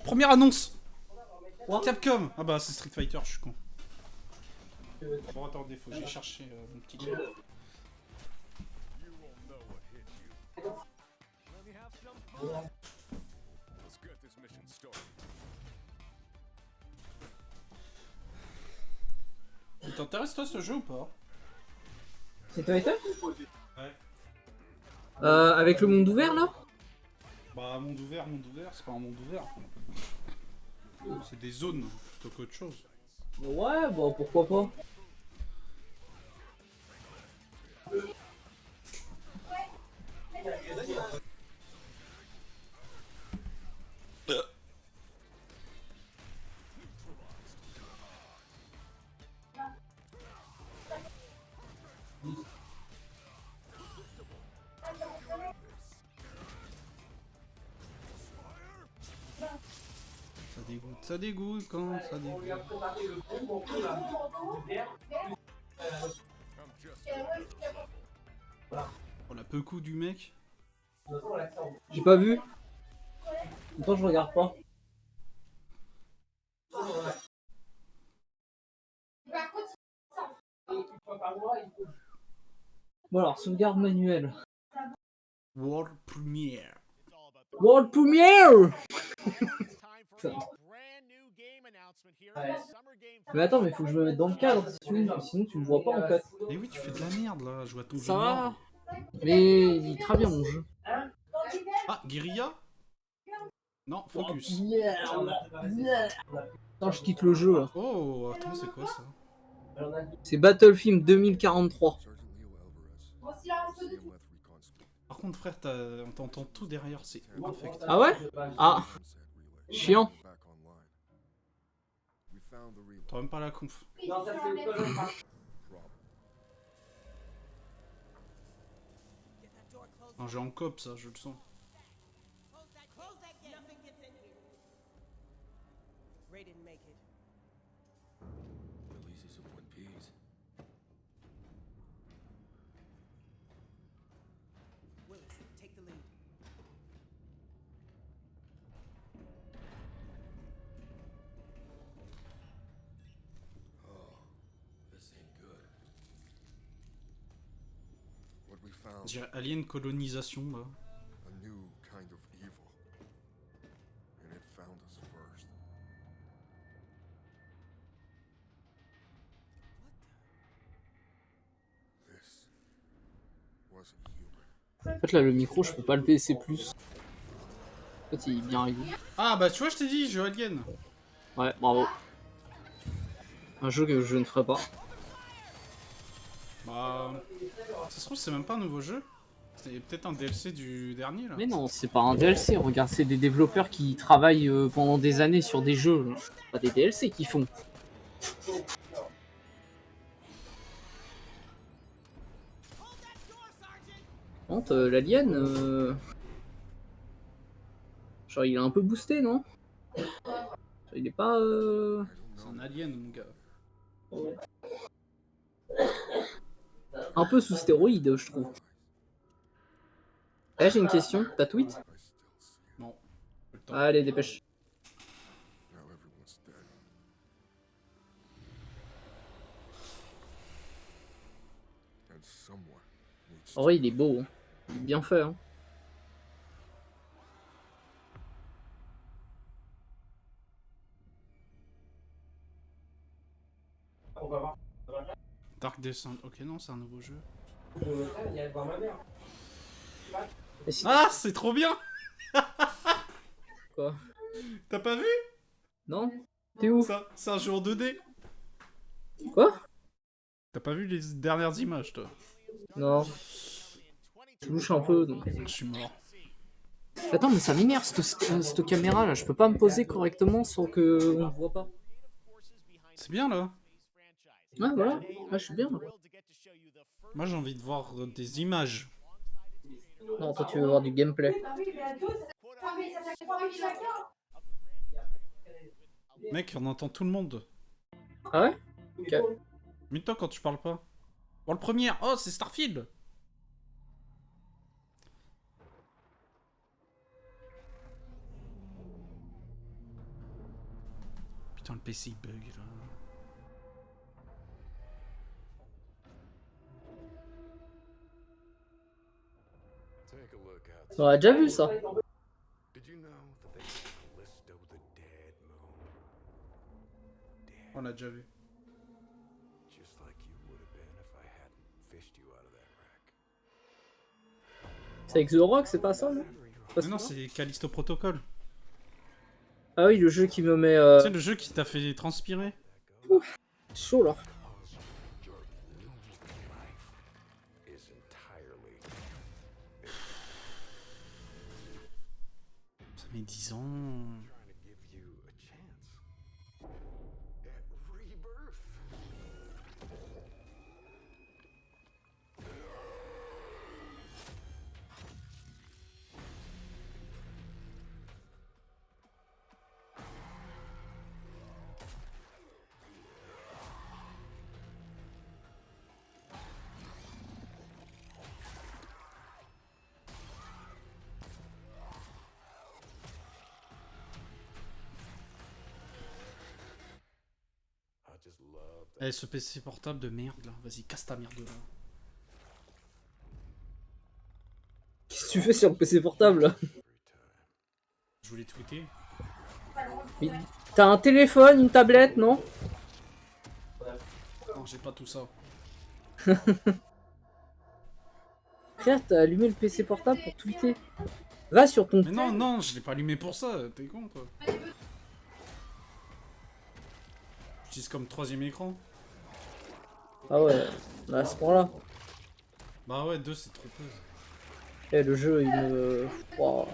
Première annonce. Quoi? Capcom. Ah bah c'est Street Fighter, je suis con. Bon attendez, faut que j'aille chercher mon petit truc. T'intéresse toi ce jeu ou pas? C'est Twitter? Ouais. Avec le monde ouvert là? Bah monde ouvert, c'est pas un monde ouvert. C'est des zones plutôt qu'autre chose. Ouais, bon pourquoi pas. Ça dégoûte quand ça dégoûte. Oh la peu coup du mec. J'ai pas vu. Pourtant je regarde pas. Bon alors, sauvegarde manuelle. World Premiere. World Premiere. Mais attends, mais faut que je me mette dans le cadre, sinon tu me vois pas en fait. Mais oui, tu fais de la merde là, je vois ton jeu. Ça mort. va. Mais il est très bien mon jeu. Ah, guérilla? Non, focus. Attends, je quitte le jeu là. Oh, attends, c'est quoi ça? C'est Battlefield 2043. Par contre, frère, on t'entend tout derrière, c'est infect. Ah ouais? Ah, chiant. T'as même pas la conf. Un jeu en coop, ça, je le sens. On dirait Alien Colonisation, là. En fait là le micro je peux pas le baisser plus. En fait il est bien réglé. Ah bah tu vois, je t'ai dit, jeu Alien. Ouais, bravo. Un jeu que je ne ferai pas. Bah... Ça se trouve, c'est même pas un nouveau jeu. C'est peut-être un DLC du dernier, là. Mais non, c'est pas un DLC, regarde, c'est des développeurs qui travaillent pendant des années sur des jeux. Pas des DLC qu'ils font. L'alien, genre il est un peu boosté, non? Genre, il est pas... C'est un alien, mon gars. Un peu sous stéroïde, je trouve. Eh, j'ai une question, t'as tweet? Non. Allez, dépêche. En vrai, il est beau, hein. Il est bien fait, hein. Dark Descent. Ok, non, c'est un nouveau jeu. Ah, c'est trop bien. Quoi? T'as pas vu? Non? T'es où? Ça, c'est un jeu en 2D. Quoi? T'as pas vu les dernières images, toi? Non. Je louche un peu, donc... Je suis mort. Attends, mais ça m'énerve, cette caméra là. Je peux pas me poser correctement sans que on me voit pas. C'est bien, là. Ouais, voilà. Ah, je suis bien, là. Moi, j'ai envie de voir des images. Non, toi, tu veux voir du gameplay. Mec, on entend tout le monde. Ah ouais? Ok. Mais toi, quand tu parles pas. Bon, le premier. Oh, c'est Starfield. Putain, le PC il bug là. On a déjà vu ça. On l'a déjà vu. C'est avec The Rock, c'est pas ça, non? Mais non, c'est Callisto Protocol. Ah oui, le jeu qui me met... C'est le jeu qui t'a fait transpirer. Chaud là. Ça met 10 ans. Eh, ce PC portable de merde là, vas-y, casse ta merde là. Qu'est-ce que tu fais sur le PC portable là? Je voulais tweeter. Mais t'as un téléphone, une tablette, non? Non, j'ai pas tout ça. Frère, t'as allumé le PC portable pour tweeter. Va sur ton... Mais non, non, je l'ai pas allumé pour ça, t'es con toi. J'utilise comme troisième écran. Ah ouais, à ce point-là. Bah ouais, 2 c'est trop peu. Eh, le jeu, il me... Wow.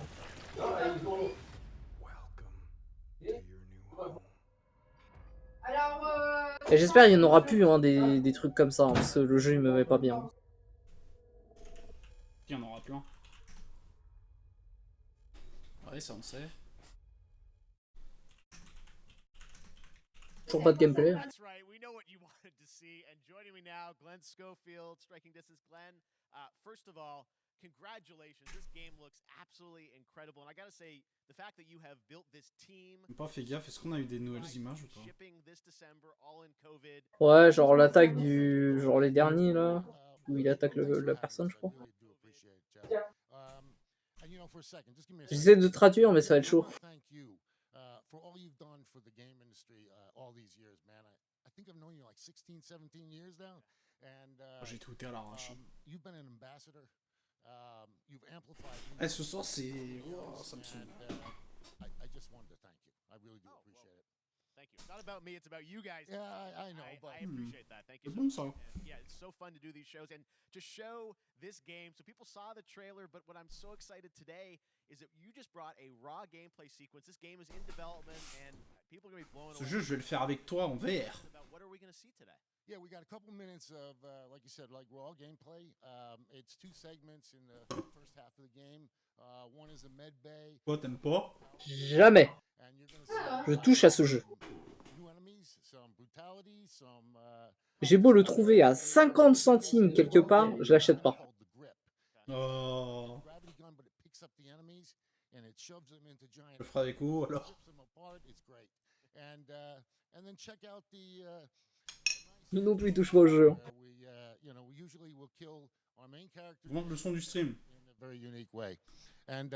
Et j'espère qu'il n'y en aura plus hein, des trucs comme ça, hein, parce que le jeu il me met pas bien. Il y en aura plein. Ouais, ça on sait. Toujours pas de gameplay. That's right. We know what you wanted to see. And joining me now, Glenn Schofield, striking distance. Glenn, first of all, congratulations. This game looks absolutely incredible. And I gotta say, the fact that you have built this team. J'ai pas fait gaffe, est-ce qu'on a eu des nouvelles images ou pas? Ouais, genre l'attaque du... Genre les derniers là, où il attaque la personne je crois. J'essaie de traduire mais ça va être chaud. J'ai tweeté à l'arrache. Eh, ce soir c'est... Oh, ça me saoule. Thank you. It's not about me, it's about you guys. Yeah, I know, but I appreciate that. Thank you C'est so bon much. ça. And yeah, it's so fun to do these shows and to show this game. So people saw the trailer, but what I'm so excited today is that you just brought a raw gameplay sequence. This game is in development and people are going to be blown away. Ce jeu, je vais le faire avec toi en VR. What are we going to see today? yeah, we got a couple minutes of, like you said, like raw gameplay. It's 2 segments in the first half of the game. One is a med bay. Quoi, t'aimes pas? Jamais. And you're gonna see Je touche à ce jeu. new enemies, some brutality, some. J'ai beau le trouver à 50 centimes quelque part, je l'achète pas. Oh. Gravity gun, but it picks up the enemies and it shoves them into giant. Je le ferai avec vous alors. Rips them apart. It's great. And then check out the. Nous non plus, il touche pas au jeu. We usually will kill our main character. Je monte le son du stream. In a very unique way. And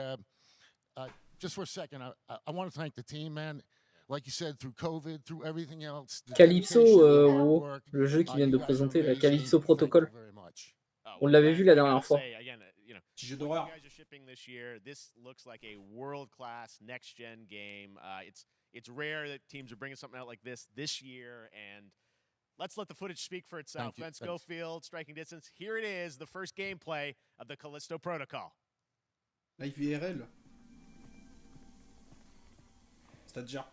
just for a second, I want to thank the team, man. Like you said, through COVID, through everything else. Calypso, le jeu qu'ils viennent de présenter, la Callisto Protocol. On l'avait vu la dernière fois. Petit jeu d'horreur. This looks like a world-class next-gen game. It's rare that teams are bringing something out like this year, and let's let the footage speak for itself. Glenn Schofield, striking distance. Here it is, the first gameplay of the Callisto Protocol. Live IRL. C'est-à-dire.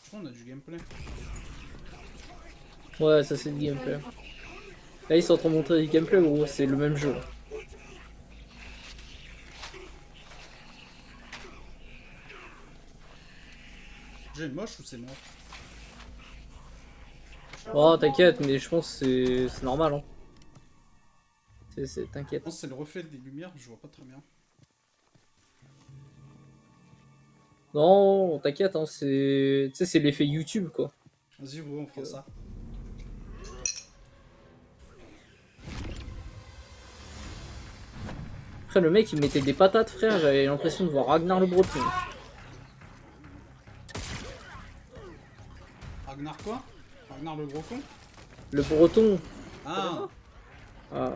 Je crois qu'on a du gameplay. Ouais, ça c'est du gameplay. Là, ils sont en train de montrer du gameplay ou c'est le même jeu? Le jeu est moche ou c'est moche? Oh, t'inquiète, mais je pense que c'est normal. Hein. T'inquiète. Non, c'est le reflet des lumières, je vois pas très bien. Non, t'inquiète, hein, c'est l'effet YouTube, quoi. Vas-y, ouais, on fera ça. Après, le mec, il mettait des patates, frère. J'avais l'impression de voir Ragnar le Breton. Ragnar quoi? Ragnar le gros con? Le Breton. Ah! Ah.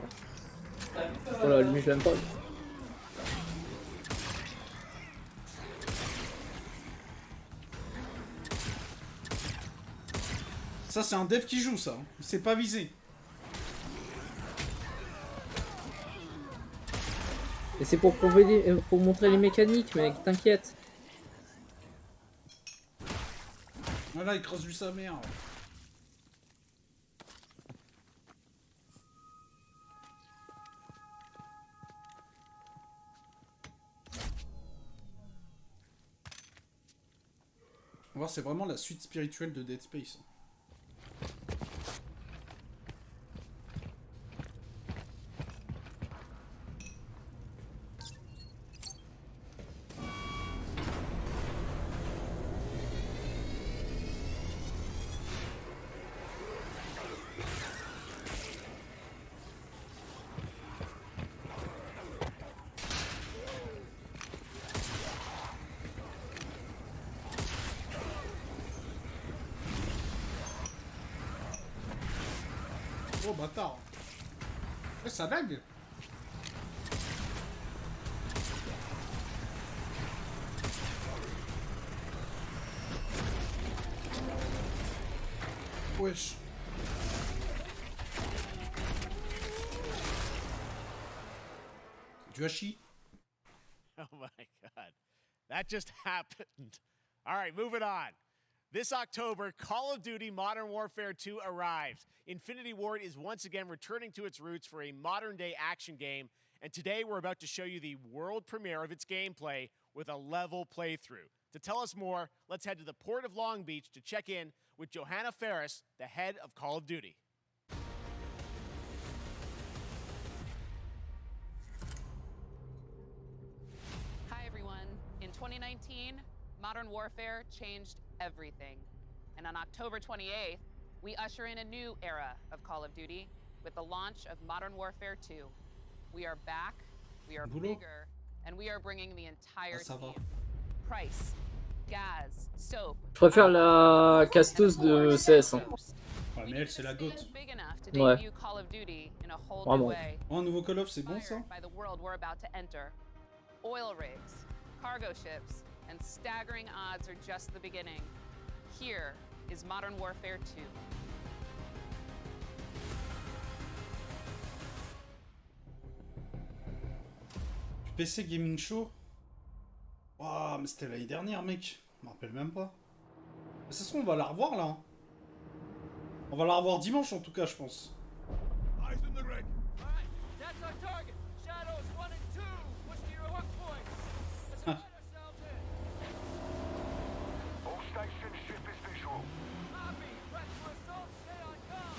Voilà, lui, je l'aime pas. Ça, c'est un dev qui joue, ça. Il s'est pas visé. Et c'est pour montrer les mécaniques, mec, t'inquiète. Voilà, il creuse lui sa mère. On va voir, c'est vraiment la suite spirituelle de Dead Space. Oh bâtard. Ouais, ça lag. Wesh. Du hachis. Oh my god. That just happened. All right, moving on. This October, Call of Duty Modern Warfare 2 arrives. Infinity Ward is once again returning to its roots for a modern-day action game, and today we're about to show you the world premiere of its gameplay with a level playthrough. To tell us more, let's head to the port of Long Beach to check in with Johanna Ferris, the head of Call of Duty. Hi everyone. In 2019, Modern Warfare changed everything. And on October 28th, we usher in a new era of Call of Duty with the launch of Modern Warfare 2. We are back, we are bigger, and we are bringing the entire team. Price, Gaz, Soap. Je préfère la casteuse de CS. Hein. Ouais, mais elle, c'est la goat. Ouais. Vraiment. Oh, un nouveau Call of, c'est bon ça? Oil rigs, cargo ships, and staggering odds are just the beginning. Here is Modern Warfare 2. Du PC Gaming Show? Waouh, mais c'était l'année dernière, mec. Je me rappelle même pas. Mais ça se trouve, on va la revoir là. On va la revoir dimanche en tout cas, je pense. Eyes in the rig. All right, that's our target. Shadows 1 and 2. Push to your hook points. Let's get ourselves in. All stations, ship is visual. Copy. Press for assault. Stay on comm.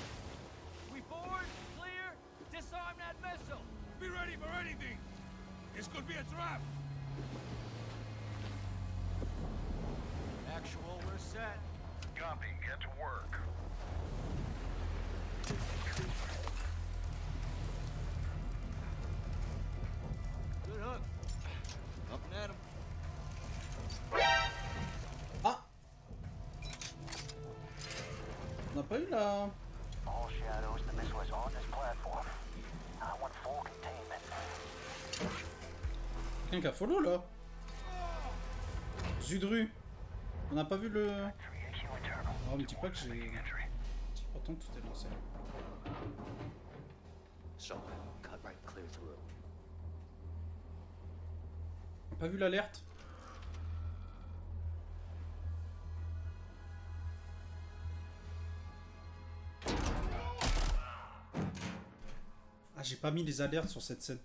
We board, clear, disarm that missile. Be ready for anything. This could be a trap. Actual, we're set. Copy. Get to work. Good hook. Up and at him. Ah! On n'a pas eu la... All shadows, the missile is on this platform. I want full containment. Quelqu'un qui a follow là? Zudru. On n'a pas vu le... Oh, me dis pas que j'ai... Pourtant tout est lancé. So, cut right clear through. On n'a pas vu l'alerte? Ah, j'ai pas mis les alertes sur cette scène.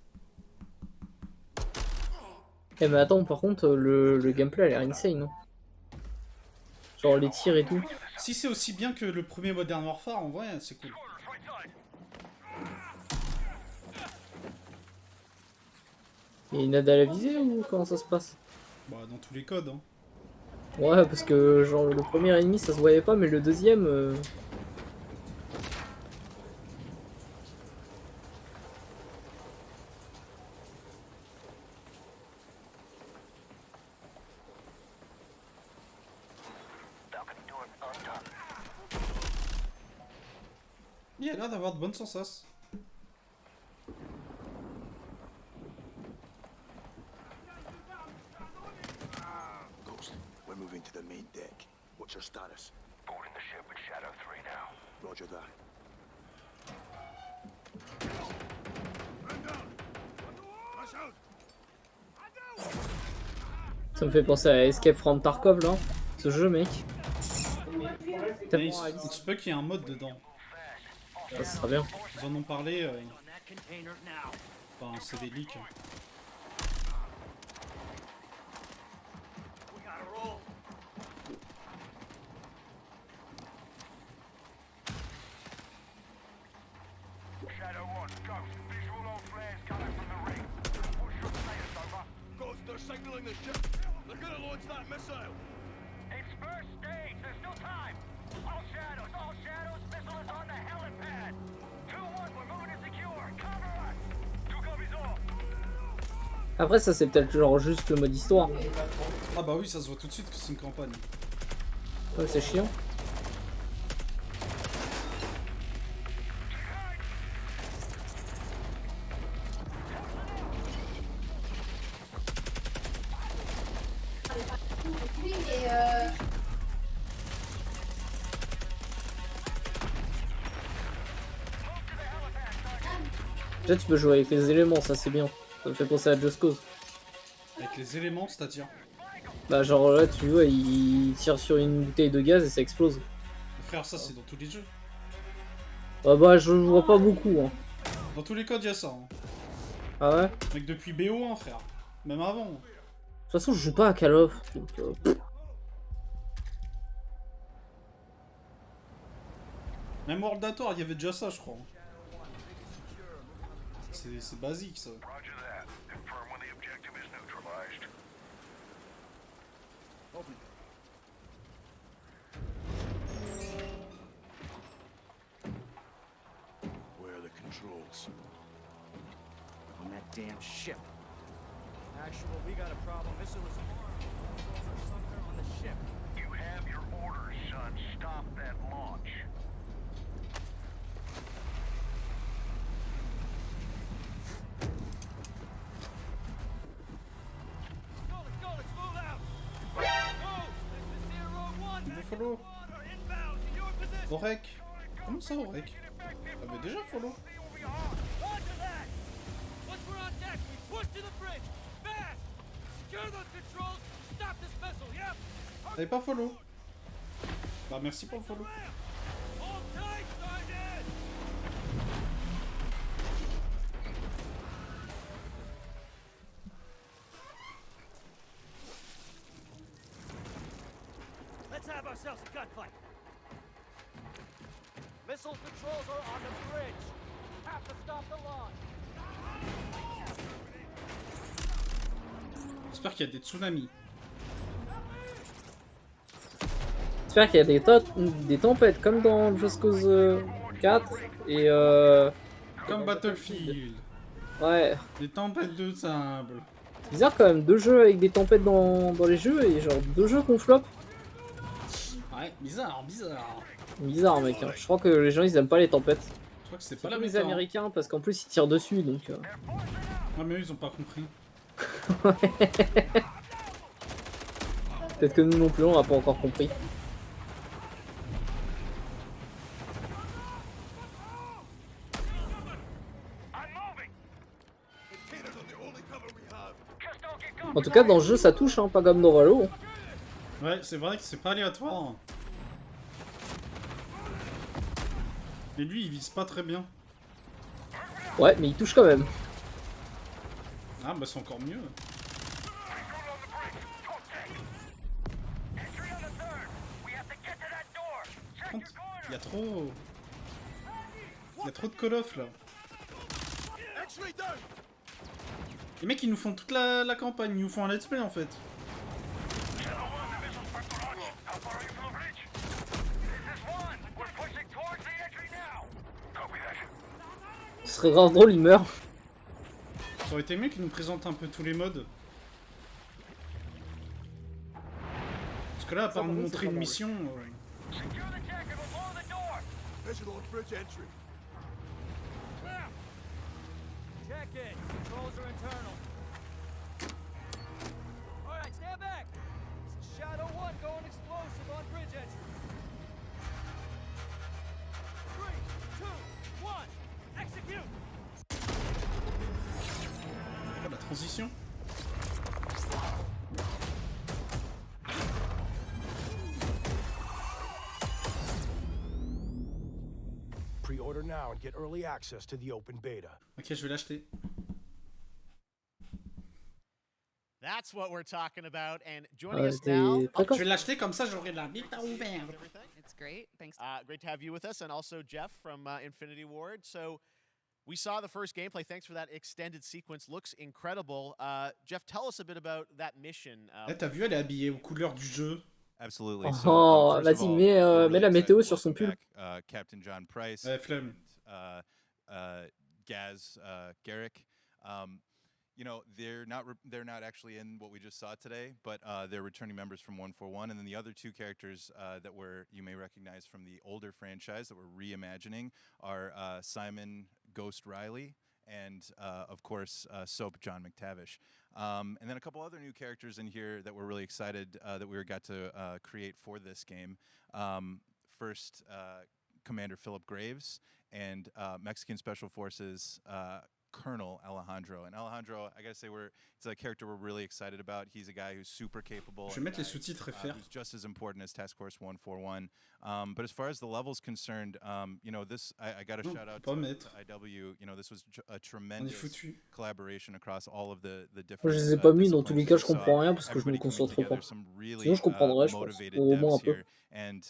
Eh mais attends, par contre, le gameplay a l'air insane, non? Genre les tirs et tout. Si c'est aussi bien que le premier Modern Warfare, en vrai, c'est cool. Il y a une aide à la visée ou comment ça se passe? Bah, dans tous les codes, hein. Ouais, parce que genre le premier ennemi ça se voyait pas, mais le deuxième. Il a l'air d'avoir de bonnes sensations. Ghost, we're moving to the main deck. What's your status? Boarding the ship with Shadow 3 now. Roger that. Ça me fait penser à Escape from Tarkov là, ce jeu mec. Mais Tellement il se peut qu'il y ait un mode dedans. ça sera bien. Ils en ont parlé. Enfin, c'est des leaks. Shadow 1, Ghost. Visual on flares coming from the ring. What's your status, over? Ghost, they're signaling the ship. They're gonna launch that missile. It's first stage. There's still time. All shadows. Missile is on the helipad. 2-1, we're moving to secure. Cover us. Two copies all. Après ça c'est peut-être genre juste le mode histoire. Ah bah oui, ça se voit tout de suite que c'est une campagne. Ouais, c'est chiant. Déjà tu peux jouer avec les éléments, ça c'est bien. Ça me fait penser à Just Cause. Avec les éléments, c'est-à-dire. Bah genre là tu vois il tire sur une bouteille de gaz et ça explose. Frère, ça c'est dans tous les jeux. Ah bah je vois pas beaucoup hein. Dans tous les codes, il y a ça. Hein. Ah ouais? Mec, depuis BO1, frère. Même avant. De toute façon je joue pas à Call of. Donc, Même World at War, il y avait déjà ça, je crois. C'est basique, ça. Roger that. Confirm when the objective is neutralized. Where are the controls? On that damn ship. Actual, we got a problem. Missile is armed. Controls are somewhere on the ship. You have your orders, son. Stop that launch. Let's move out. Ghost, this is Zero 1. Il vous follow. Are inbound to your position. Orek. Comment ça, Orek? Ah bah déjà, follow. Roger that. Once we're on deck, we push to the bridge. Fast. Secure those controls. Stop this missile. Yep. T'avais pas follow. Bah merci pour le follow. Hold tight, Sergeant. Let's have ourselves a gunfight. Missile controls are on the bridge. Have to stop the launch. J'espère qu'il y a des tsunamis. J'espère qu'il y a des tempêtes comme dans Just Cause 4 et Comme Battlefield. ouais. Des tempêtes de sable. C'est bizarre quand même, deux jeux avec des tempêtes dans les jeux et genre deux jeux qu'on flop. Ouais, bizarre. Bizarre mec, hein. Je crois que les gens ils aiment pas les tempêtes. Je crois que c'est pas Pas la les méta. Hein. Américains parce qu'en plus ils tirent dessus donc. Ouais, mais eux, ils ont pas compris. Peut-être que nous non plus on a pas encore compris. En tout cas dans le jeu ça touche hein, pas comme dans Valo. Ouais, c'est vrai que c'est pas aléatoire. Hein. Et lui, il vise pas très bien. Ouais mais il touche quand même. Ah bah c'est encore mieux. Il y a trop... Il y a trop de call-off là. Les mecs, ils nous font toute la campagne, ils nous font un let's play en fait. Ce serait grave drôle, il meurt. Ça aurait été mieux qu'ils nous présentent un peu tous les modes. Parce que là, à part nous montrer une mission... Check it. Controls are internal. All right, stand back. This is Shadow 1 going explosive on bridge entry. 3, 2, 1, execute. La transition. Pre-order now and get early access to the open beta. Ok, je vais l'acheter. That's what we're talking about. And joining us now. Je vais l'acheter comme ça, j'aurai de la bêta ouverte. It's great. Thanks. Great to have you with us, and also Jeff from Infinity Ward. So we saw the first gameplay. Thanks for that extended sequence. Looks incredible. Jeff, tell us a bit about that mission. T'as vu, elle est habillée aux couleurs du jeu. Absolutely. Oh, vas-y, mets la météo sur son pull. Captain John Price. Flemme. Gaz Garrick. You know, they're not actually in what we just saw today, but they're returning members from 141, and then the other two characters that you may recognize from the older franchise that we're reimagining are Simon Ghost Riley and of course Soap John McTavish, and then a couple other new characters in here that we're really excited that we got to create for this game. First, Commander Philip Graves and Mexican Special Forces Colonel Alejandro. And Alejandro, I gotta say, it's a character we're really excited about. He's a guy who's super capable. Je vais mettre les sous-titres FR. Who's just as important as Task Force 141. But as far as the level's concerned, you know, this I got to shout out to IW. You know, this was a tremendous collaboration across all of the different. Je les ai pas mis, dans tous les cas, je comprends rien parce que je me concentre pas. Sinon, je comprendrais, je pense, au moins un peu. And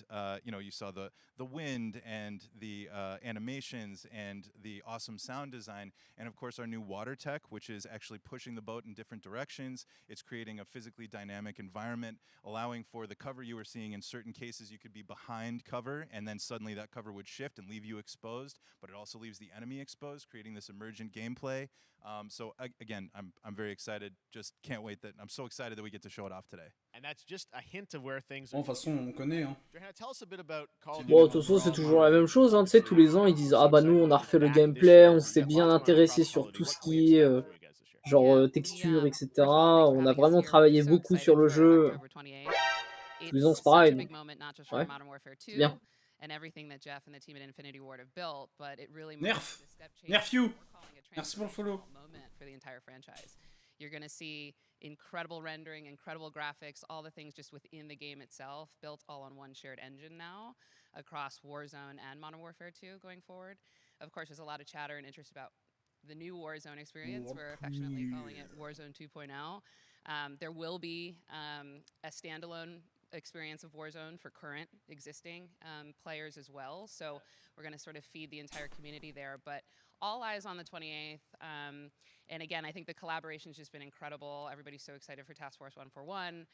you know, you saw the wind and the animations and the awesome sound design, and of course our new water tech, which is actually pushing the boat in different directions. It's creating a physically dynamic environment, allowing for the cover you were seeing. In certain cases, you could be behind cover, and then suddenly that cover would shift and leave you exposed, but it also leaves the enemy exposed, creating this emergent gameplay. So again, I'm very excited. Just can't wait I'm so excited that we get to show it off today. And that's just a hint of where things are. De toute façon, on connaît, hein. Tell us a bit about Call of Duty. Bon, de toute façon, c'est toujours la même chose, hein. Tu sais, tous les ans, ils disent ah bah nous, on a refait le gameplay, on s'est bien intéressé sur tout ce qui est genre texture, etc. On a vraiment travaillé beaucoup sur le jeu. Tous les ans, c'est pareil. Donc. Ouais, c'est bien. And everything that Jeff and the team at Infinity Ward have built, but it really Nerf you. Merci pour le follow. Moment for the entire franchise. You're going to see incredible rendering, incredible graphics, all the things just within the game itself, built all on one shared engine now across Warzone and Modern Warfare 2 going forward. Of course, there's a lot of chatter and interest about the new Warzone experience. We're affectionately calling it Warzone 2.0. There will be a standalone experience of Warzone for current existing players as well. So we're going to sort of feed the entire community there. But all eyes on the 28th. And again, I think the collaboration's just been incredible. Everybody's so excited for Task Force 141.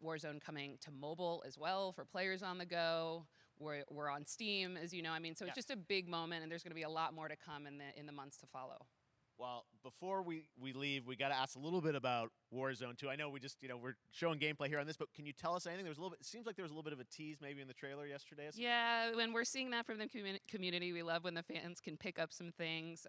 Warzone coming to mobile as well for players on the go. We're on Steam, as you know. I mean, so it's just a big moment, and there's going to be a lot more to come in the months to follow. Well, before we leave, we got to ask a little bit about Warzone 2. I know we just, we're showing gameplay here on this, but can you tell us anything? It seems like there was a little bit of a tease maybe in the trailer yesterday. Yeah, when we're seeing that from the community, we love when the fans can pick up some things,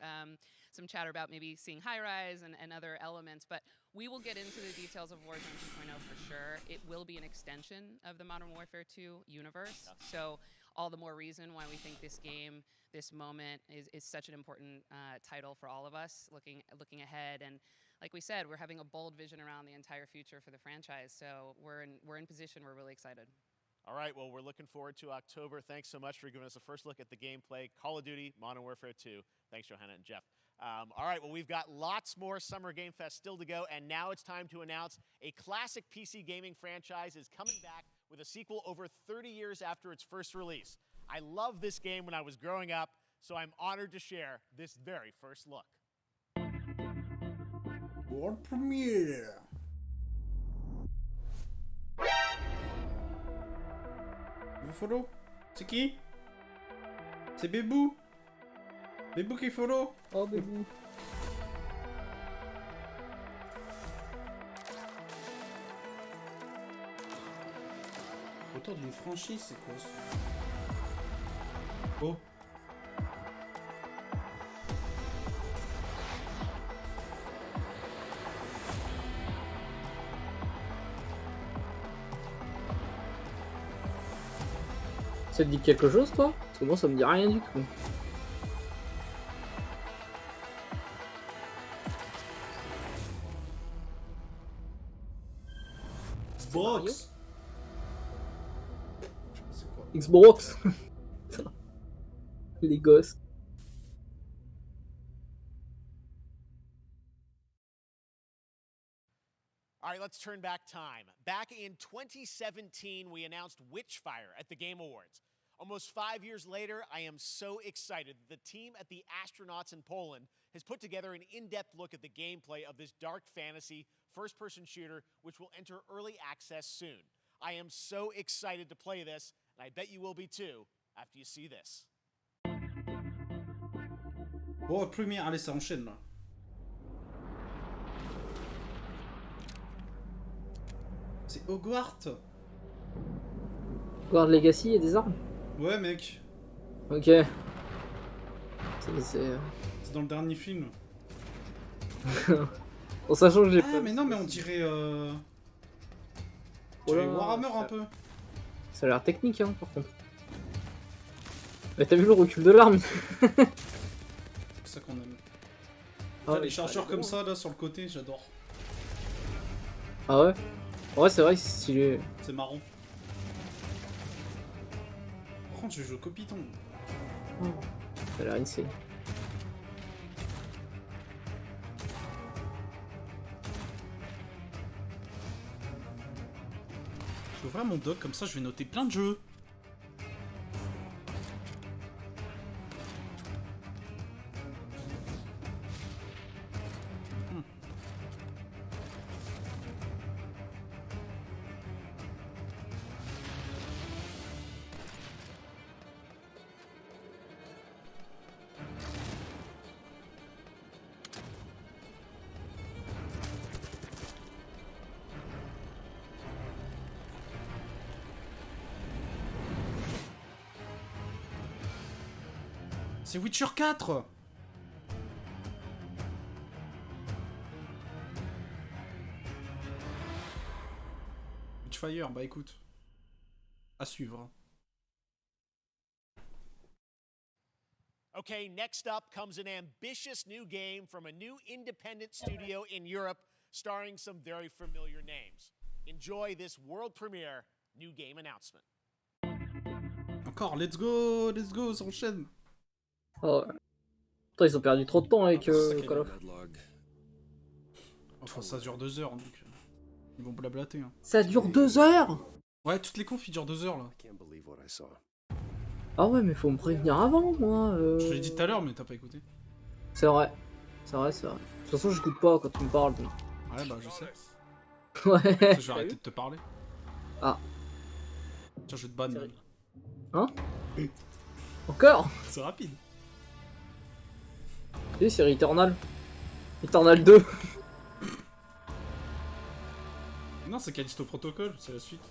some chatter about maybe seeing high-rise and other elements, but we will get into the details of Warzone 2.0 for sure. It will be an extension of the Modern Warfare 2 universe, so all the more reason why we think this game, this moment is such an important title for all of us looking ahead. And like we said, we're having a bold vision around the entire future for the franchise. So we're in position. We're really excited. All right. Well, we're looking forward to October. Thanks so much for giving us a first look at the gameplay. Call of Duty, Modern Warfare 2. Thanks, Johanna and Jeff. All right. Well, we've got lots more Summer Game Fest still to go. And now it's time to announce a classic PC gaming franchise is coming back with a sequel over 30 years after its first release. I loved this game when I was growing up, so I'm honored to share this very first look. World Premiere. Vous follow? C'est qui? C'est Bébou? Bébou qui follow? Oh, Bébou. Autour d'une franchise, c'est quoi ça? Oh. Ça te dit quelque chose, toi? Parce que moi, ça me dit rien du tout. Xbox. Xbox. Les gosses. All right, let's turn back time. Back in 2017, we announced Witchfire at the Game Awards. Almost 5 years later, I am so excited that the team at the Astronauts in Poland has put together an in-depth look at the gameplay of this dark fantasy first-person shooter, which will enter early access soon. I am so excited to play this, and I bet you will be too after you see this. Bon, première, allez, ça enchaîne là. C'est Hogwarts. Hogwarts Legacy et des armes? Ouais, mec. Ok. C'est dans le dernier film. En sachant que j'ai pas. Ah, mais non, mais on dirait. On dirait Warhammer un peu. Ça a l'air technique, hein, par contre. Mais t'as vu le recul de l'arme? C'est ça qu'on aime. Ah, les chargeurs comme ça, là, sur le côté, j'adore. Ah ouais? Ouais, c'est vrai, c'est stylé. C'est marrant. Par contre, je joue au copiton. Oh, ça a l'air insane. Je vais ouvrir mon doc, comme ça je vais noter plein de jeux. C'est Witcher 4. Witchfire, bah écoute. À suivre. Okay, next up comes an ambitious new game from a new independent studio in Europe, starring some very familiar names. Enjoy this world premiere new game announcement. Encore, let's go, ça enchaîne. Oh ouais. Putain, ils ont perdu trop de temps avec Call of. Enfin, ça dure 2 heures, donc ils vont blablater. Hein. Ça dure 2 heures? Ouais, toutes les confs, ils durent 2 heures, là. Ah ouais, mais faut me prévenir avant, moi. Je te l'ai dit tout à l'heure, mais t'as pas écouté. C'est vrai. C'est vrai. De toute façon, j'écoute pas quand tu me parles. Donc. Ouais, bah je sais. Ouais. Je vais arrêter de te parler. Ah. Tiens, je vais te ban. Hein? Encore? C'est rapide. Oui, c'est Returnal. Returnal 2. Non, c'est Callisto Protocol, c'est la suite.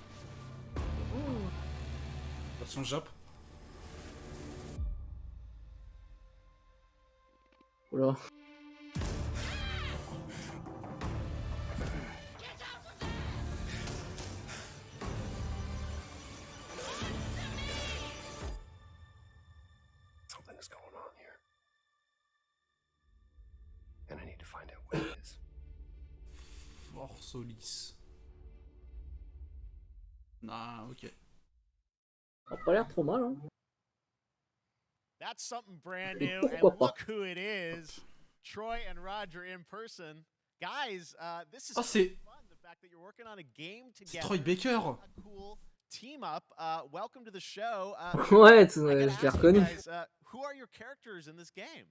Version Jap. Oula. Something's going on here. And I need to find out what it is. Fort Solis. Ah, ok. Ça a pas l'air trop mal, hein. That's something brand new, and look who it is. Troy and Roger in person. Guys, this is fun. The fact that you're working on a game together. C'est Troy Baker. A cool team up. Welcome to the show. Ouais, je l'ai reconnu. Who are your characters in this game?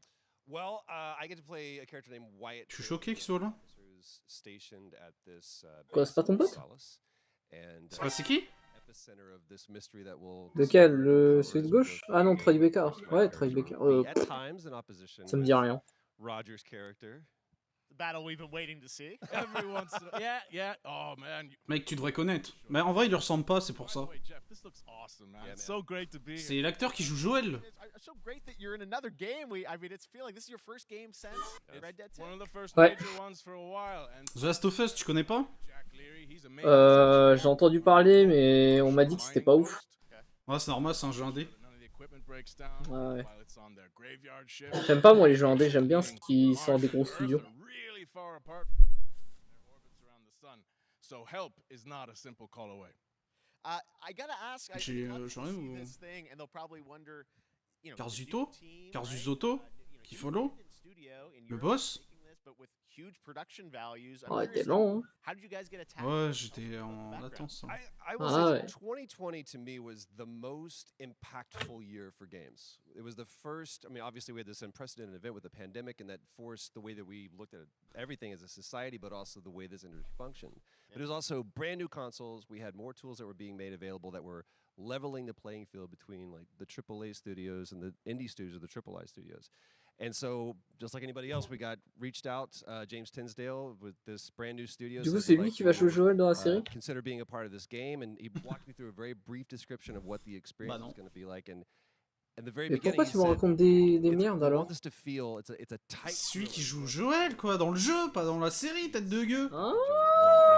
Well, I get to play a character named Wyatt. Je suis choqué qu'il soit là. Quoi, c'est pas ton pote? C'est qui? Lequel? Celui de gauche? Ah non, Troy Baker. Ouais, Troy Baker. Ça me dit rien. Roger's character. The battle we've been waiting to see. Every once in a... Yeah. Oh, man. Mec, tu devrais connaître. Mais en vrai, il lui ressemble pas, c'est pour ça. Jeff, this looks awesome, man. It's so great to be C'est l'acteur qui joue Joel. It's so great that you're in another game. I mean, it's feeling this is your first game since Red Dead 2. one of the first Ouais. major ones for a while. And The Last of Us, tu connais pas? Jack Leary, he's amazing. J'ai entendu parler, mais on m'a dit que c'était pas ouf. Ouais, c'est normal, c'est un jeu indé. None of the equipment breaks down Ouais. while it's on their graveyard shift. J'aime pas moi les jeux indés, j'aime bien ce qui sort des gros studios. Really far apart from their orbits around the sun. So help is not a simple call away. I gotta ask. J'ai, a lot of j'en people ai see ou- this thing and they'll probably wonder, you know, Carzuto? the new team, Carzuzotto? right? Qui follow? in studio in Le Europe boss? making this, but with huge production values. I'm Ouais, curious, t'es lent, hein. how did you guys get attacked? Ouais, j'étais en attente. I will Ah say ouais. 2020 to me was the most impactful year for games. It was the first, I mean, obviously we had this unprecedented event with the pandemic and that forced the way that we looked at everything as a society, but also the way this industry functioned. But it was also brand new consoles. We had more tools that were being made available that were leveling the playing field between like the AAA studios and the indie studios or the AAA studios. And so, just like anybody else, we got reached out, James Tinsdale, with this brand new studio. Du coup, said c'est he'd lui like qui va to, jouer Joel dans la série? consider being a part of this game, and he walked me through a very brief description of what the experience non. is going to be like. And in the very Mais beginning, pourquoi he tu me said, racontes des "It's- merdes we alors? want this to feel, it's a tight C'est celui qui thriller." joue Joel, quoi, dans le jeu, pas dans la série, tête de gueux. Ah And I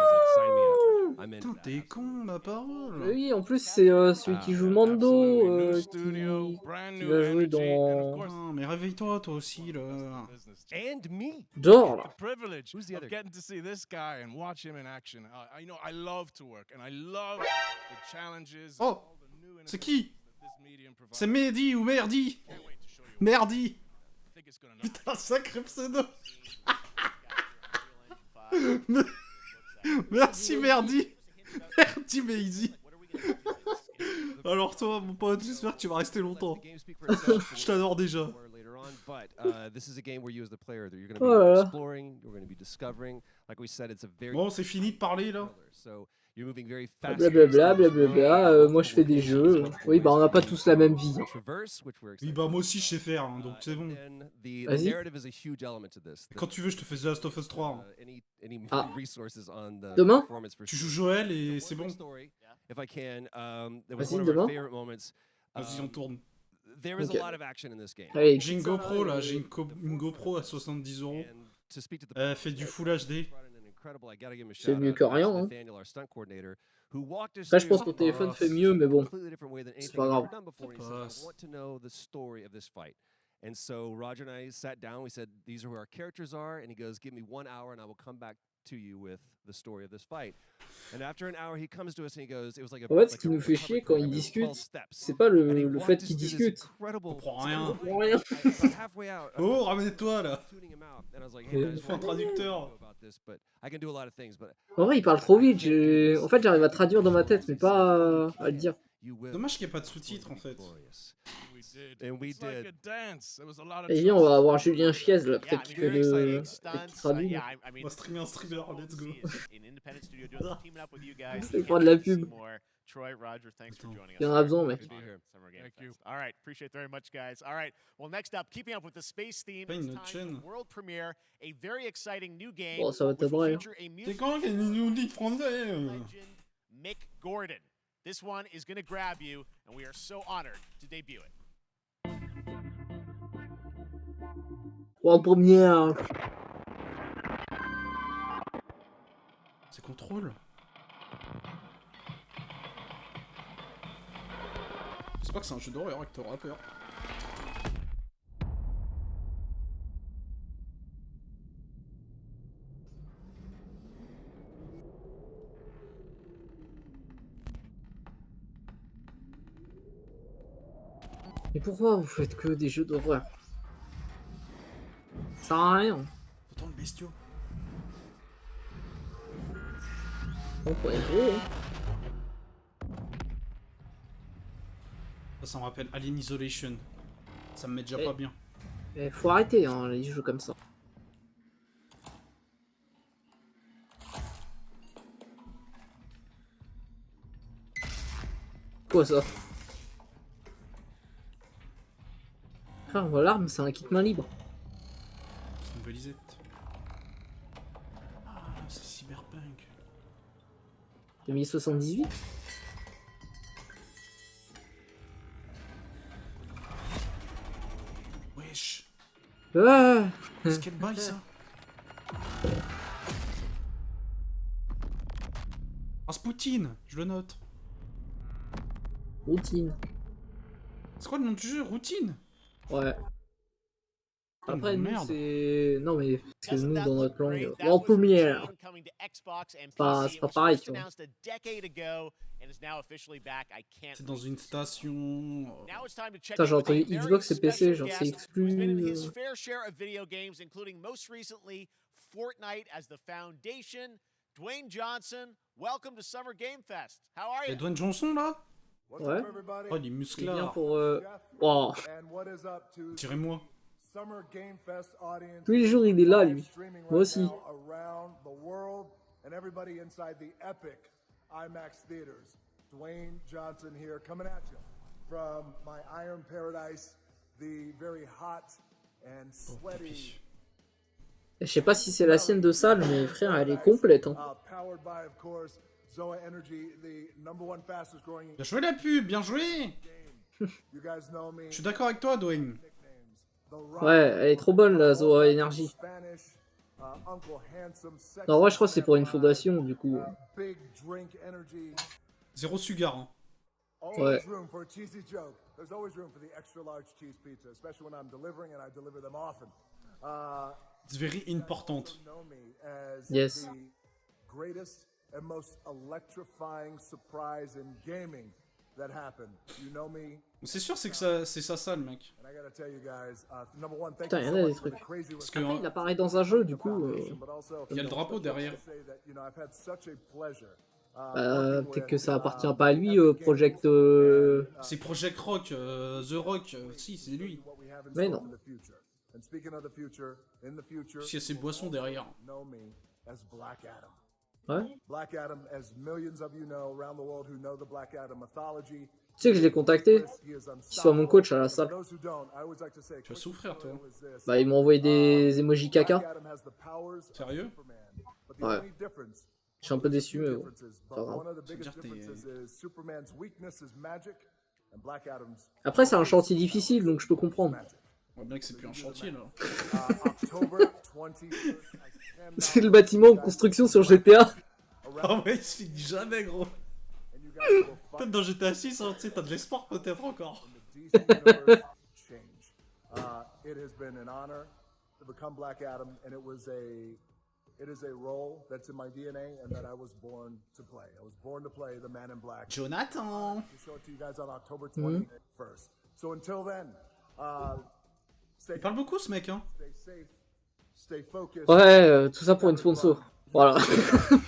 was like, "Sign me up. I'm in." Putain, t'es con, ma parole. oui, en plus c'est celui qui joue Mando, Absolutely. New qui studio, brand qui new va jouer energy, and of dans course, Putain, mais réveille-toi, toi aussi, là. business. And me. Dors The là. privilege Who's the of other getting to see this guy and watch him in action. I know I love to work, and I love the challenges. Oh, all the new c'est qui? innovations that this medium provides. C'est Mehdi ou Merdi? Can't wait to show you. Merdi. I think it's gonna Putain, sacré pseudo. Merci Merdi. Merdi Mehdi. Alors toi, mon pote, j'espère que tu vas rester longtemps. Je t'adore déjà. But this is a game where you as the player that you're going to Oh là be là. exploring, you're going to be discovering. Like we said, it's a very Bon, c'est fini de parler là. so you're moving very fast. Blablabla, blablabla. Moi je fais des jeux. Oui, bah on n'a pas tous la même vie. Traverse, which we're Oui, excited bah moi aussi je sais faire, hein, donc c'est bon. And the Vas-y. narrative is a huge element to this. Quand tu veux, je te fais The Last of Us 3. hein. Any Ah. resources on the Demain performance for Tu joues Joël et c'est bon. story, if I can, there was Vas-y, one of our demain. favorite moments. Vas-y, on tourne. There is Ok. a lot of action in this game. Allez, J'ai une quitte ça, GoPro là, et- j'ai une GoPro à 70 €. And to speak to the Elle fait du Full HD. C'est mieux que rien, hein. Après, Après, je pense que ton téléphone fait mieux, mais bon, c'est pas grave. passe. And so Roger and I sat down. We said, "These are who our characters are." And he goes, "Give me 1 hour, and I will come back to you with the story of this fight." And after an hour, he comes to us and he goes, "It was like a." En fait, ce like qui a nous fait recovery chier quand program. ils It was 12 discutent, steps. c'est pas And he le walked fait us qu'ils through this discutent. incredible- On prend rien. Pour rien. About halfway out, Oh, ramène-toi là. tuning him out, and I was like, Yeah. "Hey, I just Faut un wanted to traducteur. know about this, but I can do a lot of things, but En vrai, il parle trop vite. En fait, j'arrive à traduire dans ma tête, mais pas à le dire. you will Dommage qu'il n'y ait pas de sous-titres en fait. glorious." We did. And we It's like did. a dance. There was a lot of Et viens, on va trust. avoir Julien Chiez là, Yeah, peut-être I qu'il mean, fait very le. exciting Peut-être qu'il stunts. traduit. Yeah, I On mean, va streamer un streamer, let's go. an independent studio doing teaming up with you guys. C'est Can't pas de la wait to see pub. more. Troy, Roger, thanks for Attends. joining us. Il y en a besoin, mec. Good to be here. Summer Game Thank you. Fest. All right, appreciate it very much, guys. All right, well, next up, keeping up with the space theme, Pas it's une time chaîne. for world premiere, a very exciting new game. Bon, ça va which will t'abreuver, hein. feature a C'est music quand qu'il nous dit de français legend, Mick Gordon. This one is going to grab you, and we are so honored to debut it. En première. C'est contrôle. J'espère que c'est un jeu d'horreur et que t'auras peur. Mais pourquoi vous faites que des jeux d'horreur? Ça sert à rien. Autant le bestiau. On pourrait jouer, hein. Ça me rappelle Alien Isolation. Ça me met déjà Eh. pas bien. Mais faut arrêter, hein, les jeux comme ça. Quoi ça? Frère, voilà, l'arme, c'est un kit main libre. C'est une valisette. Ah, c'est cyberpunk. 2078. Wesh. Ah C'est quel bail ça? Rasputin, je le note. Routine. C'est quoi le nom du jeu? Routine? Ouais. Putain, Après, nous, merde. c'est... Non, mais parce que Doesn't nous, that dans look notre langue, great? That en was première. Routine coming to Xbox and Pas- PC. c'est It pas was pareil, first tu vois. announced a decade ago and is now officially back. I can't C'est dans wait une to see it. station. Now it's time to check Putain, in j'ai with a entendu very Xbox et PC, special genre c'est guest who's been in his exclu. fair share of video games, including most recently Fortnite as the foundation. Dwayne Johnson, welcome to Summer Game Fest. How are Et you? Dwayne Johnson là? Ouais. Oh, il est C'est bien musclard. pour... Oh. Tirez-moi. Tous les jours, il est là, lui. Moi aussi. Dwayne Johnson here coming at you from my Iron Paradise, the very hot and sweaty. Je sais pas si c'est la sienne de salle, mais frère, elle est complète. Hein. Powered by, of course, Zoa Energy, the #1 fastest growing. Bien joué la pub, bien joué. You guys know me. Je suis d'accord avec toi, Dwayne. Ouais, elle est trop bonne, la Zoa Energy. Non, ouais, je crois que c'est pour une fondation, du coup. Zéro sugar. Hein. Ouais. It's very important. Yes. Greatest and most electrifying surprise in gaming that happened. You know me. C'est sûr, c'est que c'est ça, le mec. And I gotta tell you guys, #1, thank Putain, you il y en so a much des for trucs. the crazy Parce que, Après, il apparaît dans un jeu, du coup. il y a le drapeau derrière. Peut-être que ça appartient pas à lui, Project. C'est Project Rock, The Rock. Si, c'est lui. Mais non. Parce qu'il y a ses boissons derrière. Ouais. Black Adam, as millions of you know around the world who know the Black Adam mythology. Tu sais que je l'ai contacté, qu'il soit mon coach à la salle. Tu vas souffrir, toi. Bah, ils m'ont envoyé des emojis caca. Sérieux? Ouais. Je suis un peu déçu, mais bon. Pas grave. Après, c'est un chantier difficile, donc je peux comprendre. On voit bien que c'est plus un chantier, là. C'est le bâtiment en construction sur GTA. Ah ouais, il se finit jamais, gros. Peut-être dans GTA 6, hein, tu sais, t'as de l'espoir peut-être encore. It has been an honor to become Black Adam, and it is a role that's in my DNA and that I was born to play. I was born to play the Man in Black. Jonathan. I'll show it to you guys on October 21st. So until then, Il parle beaucoup, ce mec, hein. stay safe, stay focused. Ouais, tout ça pour une sponsor. Voilà.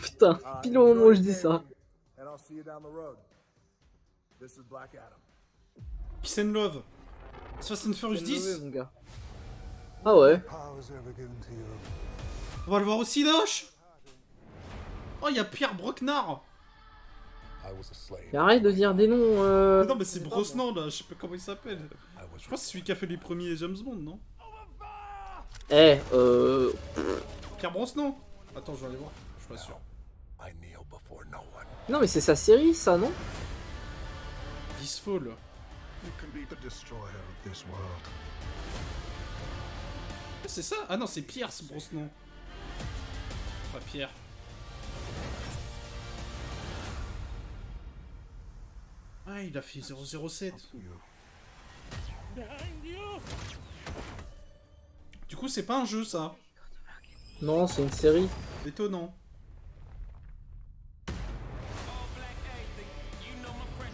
Putain, pile au moment où je dis ça. And I'll see you down the road. This is Black Adam. Peace and love. Fast and Furious 10. Mon gars. Ah ouais. On va le voir aussi, Noche. Oh, il y a Pierre Brocknard. Mais arrête de dire des noms. Non, mais c'est Brosnan, là. Je sais pas comment il s'appelle. Je crois que c'est celui qui a fait les premiers James Bond, non? Eh, Pierre Brosnan. Attends, je vais aller voir. Je suis pas sûr. Non, mais c'est sa série, ça, non? Disfall. C'est ça? Ah non, c'est Pierce Brosnan. Pas Pierre. Ah, il a fait 007. Du coup, c'est pas un jeu, ça. Non, c'est une série. Étonnant.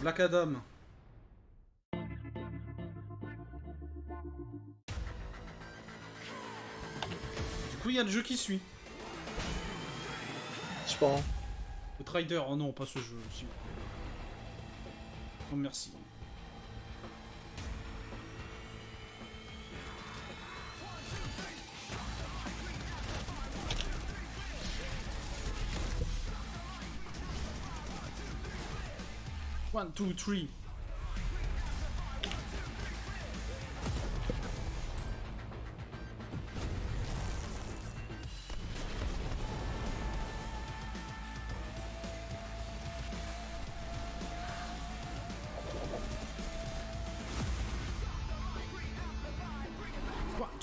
Black Adam. Du coup, il y a le jeu qui suit. Je pense. Outrider, oh non, pas ce jeu aussi. Oh, merci. One, two, three.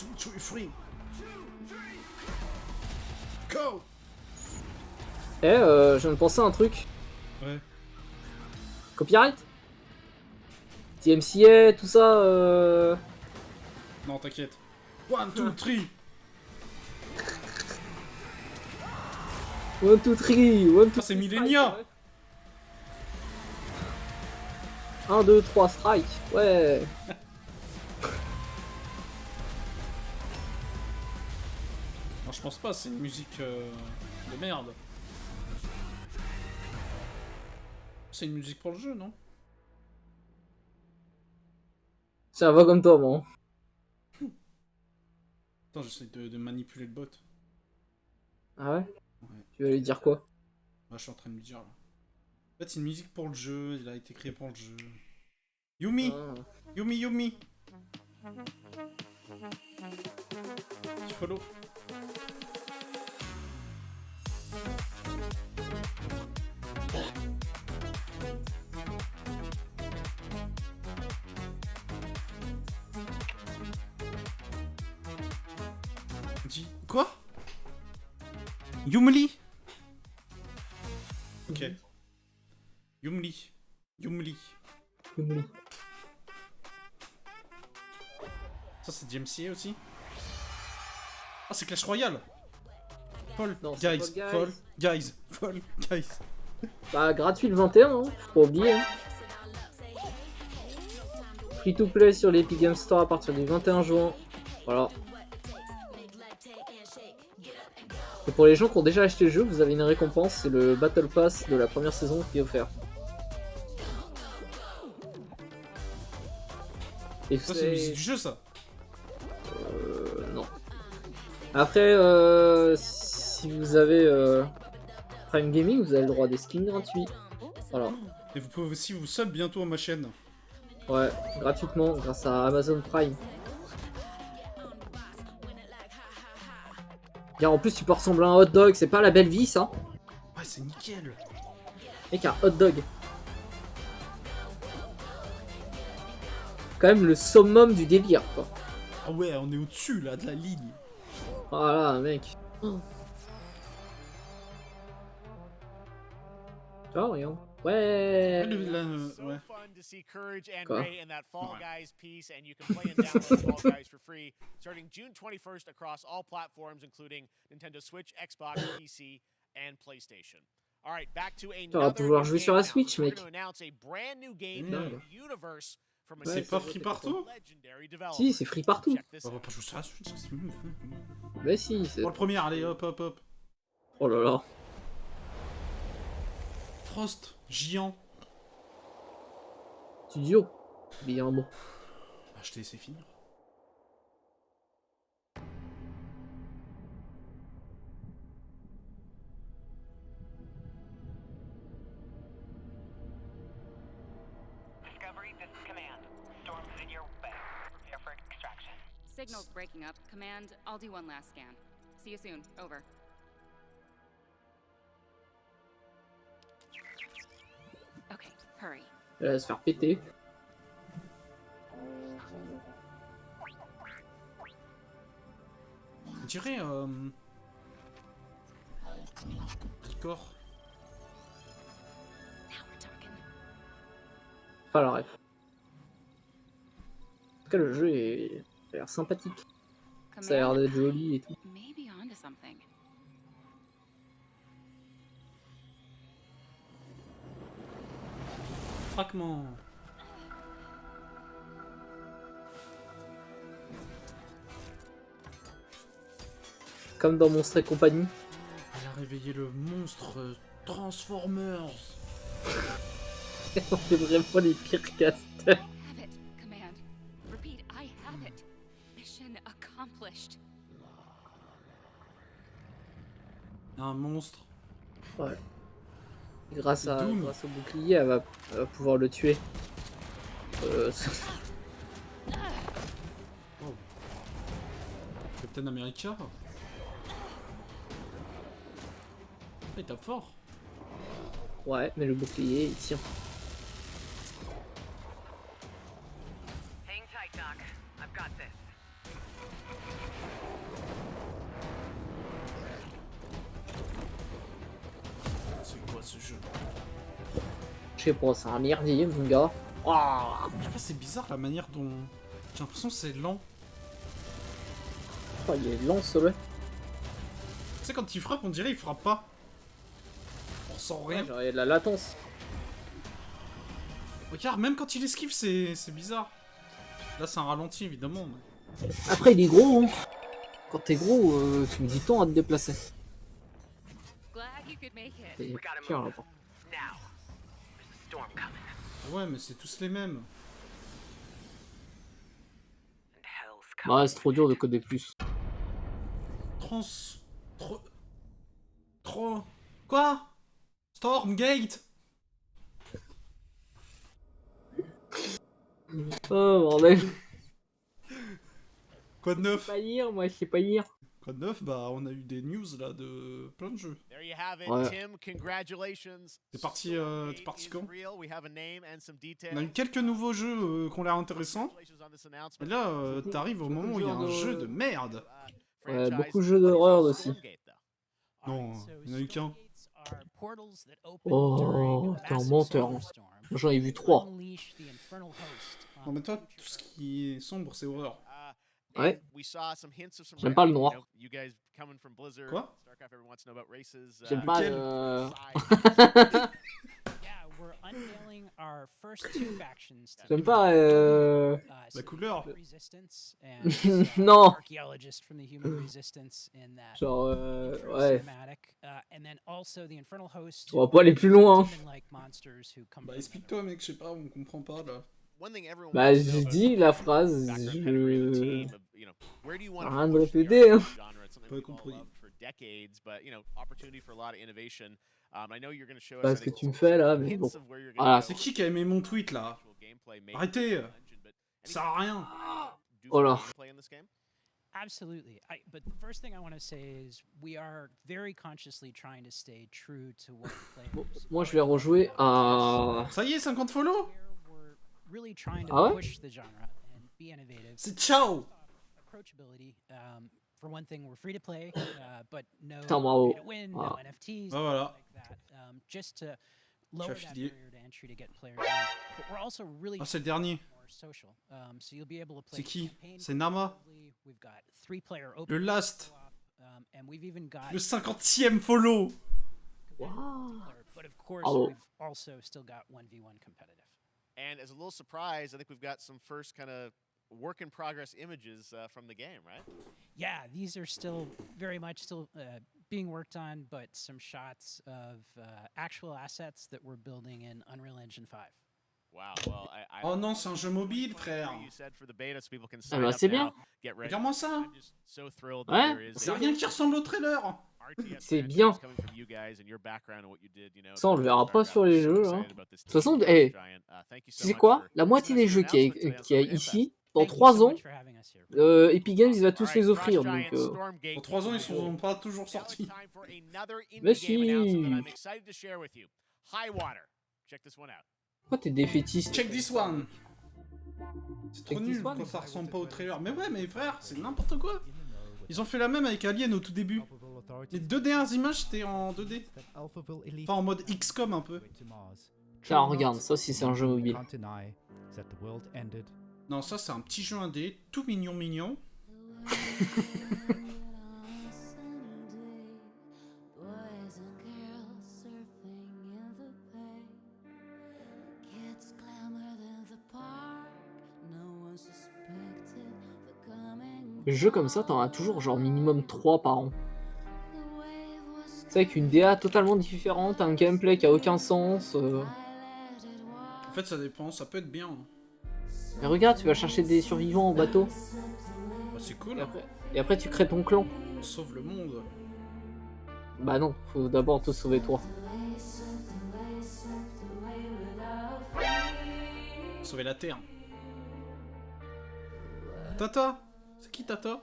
2, 3. Go! Je viens de penser à un truc. Ouais. Copyright? TMCA, tout ça. Non, t'inquiète. 1, 2, 3. 1, 2, 3. 1, 2, Ah, c'est Millennia. 1, 2, 3, strike. Ouais. Non, je pense pas, c'est une musique de merde. C'est une musique pour le jeu, non? Ça va comme toi, moi. Attends, j'essaie de manipuler le bot. Ah ouais? Ouais. Tu vas lui dire quoi? Bah, je suis en train de lui dire là. En fait, c'est une musique pour le jeu, il a été créé pour le jeu. Yumi! Ah. Yumi, Yumi! Tu follow? Dis quoi? Yumli? Ok. Yumli. Yumli. Yumli. Ça c'est DMCA aussi? Ah c'est Clash Royale! Fall Non, c'est guys, Fall Fall guys, Fall guys. Bah, gratuit le 21, hein. Faut pas oublier. Hein. Free to play sur l'Epic Games Store à partir du 21 juin. Voilà. Et pour les gens qui ont déjà acheté le jeu, vous avez une récompense, c'est le Battle Pass de la première saison qui est offert. Et Ça c'est la musique du jeu ça? Non. Après, si vous avez Prime Gaming, vous avez le droit à des skins gratuits. Voilà. Et vous pouvez aussi vous sub bientôt à ma chaîne. Ouais, gratuitement grâce à Amazon Prime. Et en plus, tu peux ressembler à un hot dog, c'est pas la belle vie ça? Ouais, c'est nickel. Mec, un hot dog. Quand même le summum du délire quoi. Ah ouais, on est au-dessus là de la ligne. Voilà, mec. Oh. Oh, regarde. Ouais. Ouais. Fun to see Courage and Quoi? Ray in that Fall Guys piece, and you can play and download Fall Guys for free starting June 21st across all platforms, including Nintendo Switch, Xbox, PC, and PlayStation. All right, back to Tu vas pouvoir jouer sur la Switch, mec. We're going to announce a brand new game universe from a C'est pas free partout? legendary developer. Si, c'est free partout. Check this On va out. pas jouer sur la Switch. Bah si, c'est... Pour le premier, allez hop hop hop. Oh là là. Frost, Giant. Studio. Il y a un mot. Ah, je t'ai laissé finir. Discovery, this is Command. Storm's in your way. Prepare for extraction. Signal's breaking up. Command, I'll do one last scan. See you soon. Over. Okay, hurry. Elle va se faire péter. On dirait Ricor. Now we're talking. Pas la ref. En tout cas, le jeu est... a l'air sympathique. Ça a l'air d'être joli et tout. Maybe onto something. Fragment. Comme dans Monstre et compagnie. Elle a réveillé le monstre Transformers. On est vraiment les pires casters. Have it, Command. Repeat, I have it. Mission accomplished. Un monstre. Ouais. Grâce Doom. au bouclier, elle va pouvoir le tuer. Captain America. Il tape fort. Ouais, mais le bouclier, il tient. Hang tight, Doc. I've got this. ce jeu. Je sais pas, c'est un merdier, mon gars. Ouah. Je sais pas, c'est bizarre la manière dont... J'ai l'impression que c'est lent. Oh, il est lent, celui-là. Tu sais, quand il frappe, on dirait il frappe pas. On ressent rien. Ouais, genre, il y a de la latence. Regarde, même quand il esquive, c'est bizarre. Là, c'est un ralenti, évidemment. Mais... Après, il est gros, hein. Quand t'es gros, tu mets du temps à te déplacer. C'est pire, là. Ouais, mais c'est tous les mêmes. Ouais, c'est trop dur de coder plus. Trop... Quoi? Stormgate? Oh, bordel. Quoi de neuf? Je sais pas lire, moi, je sais pas lire. Quoi de neuf? Bah, on a eu des news, là, de plein de jeux. Ouais. T'es parti quand? On a eu quelques nouveaux jeux qui ont l'air intéressants. Et là, t'arrives au moment où il y a un jeu de merde. Ouais, beaucoup de jeux d'horreur aussi. Non, il n'y en a eu qu'un. Oh, t'es un menteur. Hein. J'en ai vu 3. Non, mais toi, tout ce qui est sombre, c'est horreur. Ouais. J'aime pas le noir. Quoi? J'aime pas Lequel? J'aime pas la couleur. Non. Genre ouais. On va pas aller plus loin. Bah explique-toi mec, je sais pas, on comprend pas là. Bah j'ai dit la phrase, je... Rien de répéter hein. Pas compris. Pas ce que tu me fais là, mais bon. Voilà. C'est qui a aimé mon tweet là? Arrêtez! Ça sert à rien! Oh là. Absolutely. But the first thing I want to say is we are very consciously trying to stay true to what Bon, players. moi je vais rejouer à... Ça y est, 50 follow? Really trying to Ah ouais? push the genre and be innovative. C'est ciao! Approachability. For one thing, we're free to play, but no Putain, bravo. pay to win, no NFTs, Ah, voilà. like that. Just to lower that barrier to entry to get players in. But we're also really Ah, c'est le dernier. more social. So you'll be able to play C'est qui? campaign C'est Nama? We've got 3-player open Le last. and we've even got Le 50e follow! Wow. but of course Oh. we've also still got 1v1 competitive. And as a little surprise, I think we've got some first kind of work in progress images from the game, right? Yeah, these are still very much still being worked on, but some shots of actual assets that we're building in Unreal Engine 5. Wow, well, Oh non, c'est un jeu mobile, frère! Ah bah c'est bien! Regarde-moi ça! Ouais? C'est rien qui ressemble au trailer! C'est bien! Ça on le verra pas sur les jeux hein. De toute façon, hey, tu sais quoi? La moitié des jeux qu'il y a ici, dans 3 ans, Epic Games il va tous les offrir donc... Dans 3 ans, ils sont pas toujours sortis. Mais si! Pourquoi t'es défaitiste? Check this one! C'est trop Check nul this one. quand ça ressemble pas au trailer. Mais ouais, mais frère, c'est n'importe quoi! Ils ont fait la même avec Alien au tout début. Les 2 dernières images c'était en 2D. Enfin en mode XCOM un peu. Tiens, regarde, ça aussi c'est un jeu mobile. Non, ça c'est un petit jeu indé, tout mignon mignon. Les jeux comme ça, t'en as toujours genre minimum 3 par an. C'est avec une DA totalement différente, un gameplay qui a aucun sens. En fait ça dépend, ça peut être bien. Mais regarde, tu vas chercher des survivants en bateau. Bah, c'est cool. Et après tu crées ton clan. On sauve le monde. Bah non, faut d'abord te sauver toi. Sauver la Terre. Tata! C'est qui Tata?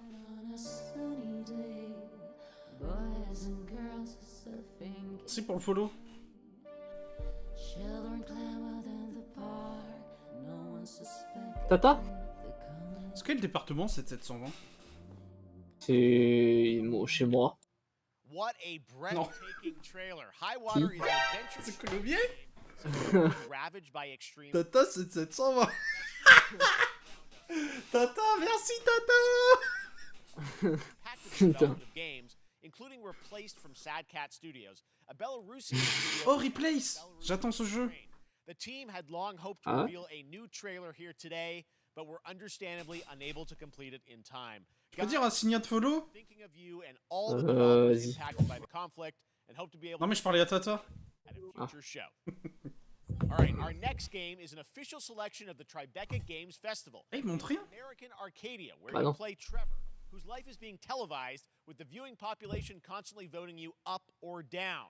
Merci pour le follow. Tata? C'est quel département c'est 720? C'est chez moi. What a breathtaking trailer. HighWater is an adventure. C'est Colombier? Ravaged by extreme. Tata, c'est 720. Tata, merci Tata. Development of games, including replaced from Sad Cat Studios, a Belarusian studio. Oh, Replace. J'attends ce jeu. The team had long hoped to reveal a new trailer here today, but were understandably unable to complete it in time. Je peux dire un signat de follow? Thinking of you and all the developers impacted by the conflict, and hope to be able. Non mais je parlais à Tata. At a future show. All right, our next game is an official selection of the Tribeca Games Festival. Hey, montre rien. American Arcadia, where you play Trevor, whose life is being televised with the viewing population constantly voting you up or down.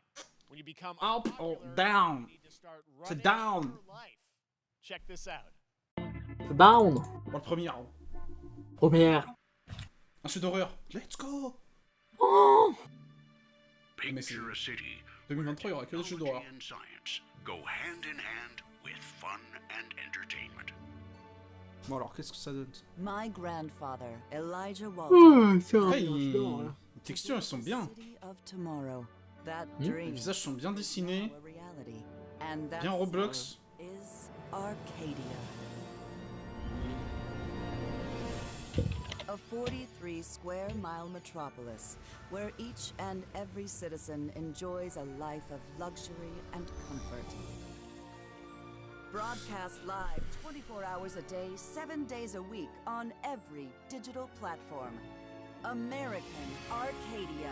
When you become up or down. You need to start C'est running down. for life. Check this out. Down. Bon, le premier. Première. Un jeu d'horreur. Let's go. Oh. Mais c'est 2023, il y aura que des jeux d'horreur. Go hand in hand with fun and entertainment. Bon alors, qu'est-ce que ça donne? My grandfather, Elijah Walter. Après, les textures, elles sont bien. Les visages sont bien dessinés. Bien Roblox. A 43 square mile metropolis where each and every citizen enjoys a life of luxury and comfort. Broadcast live 24 hours a day, 7 days a week on every digital platform. American Arcadia.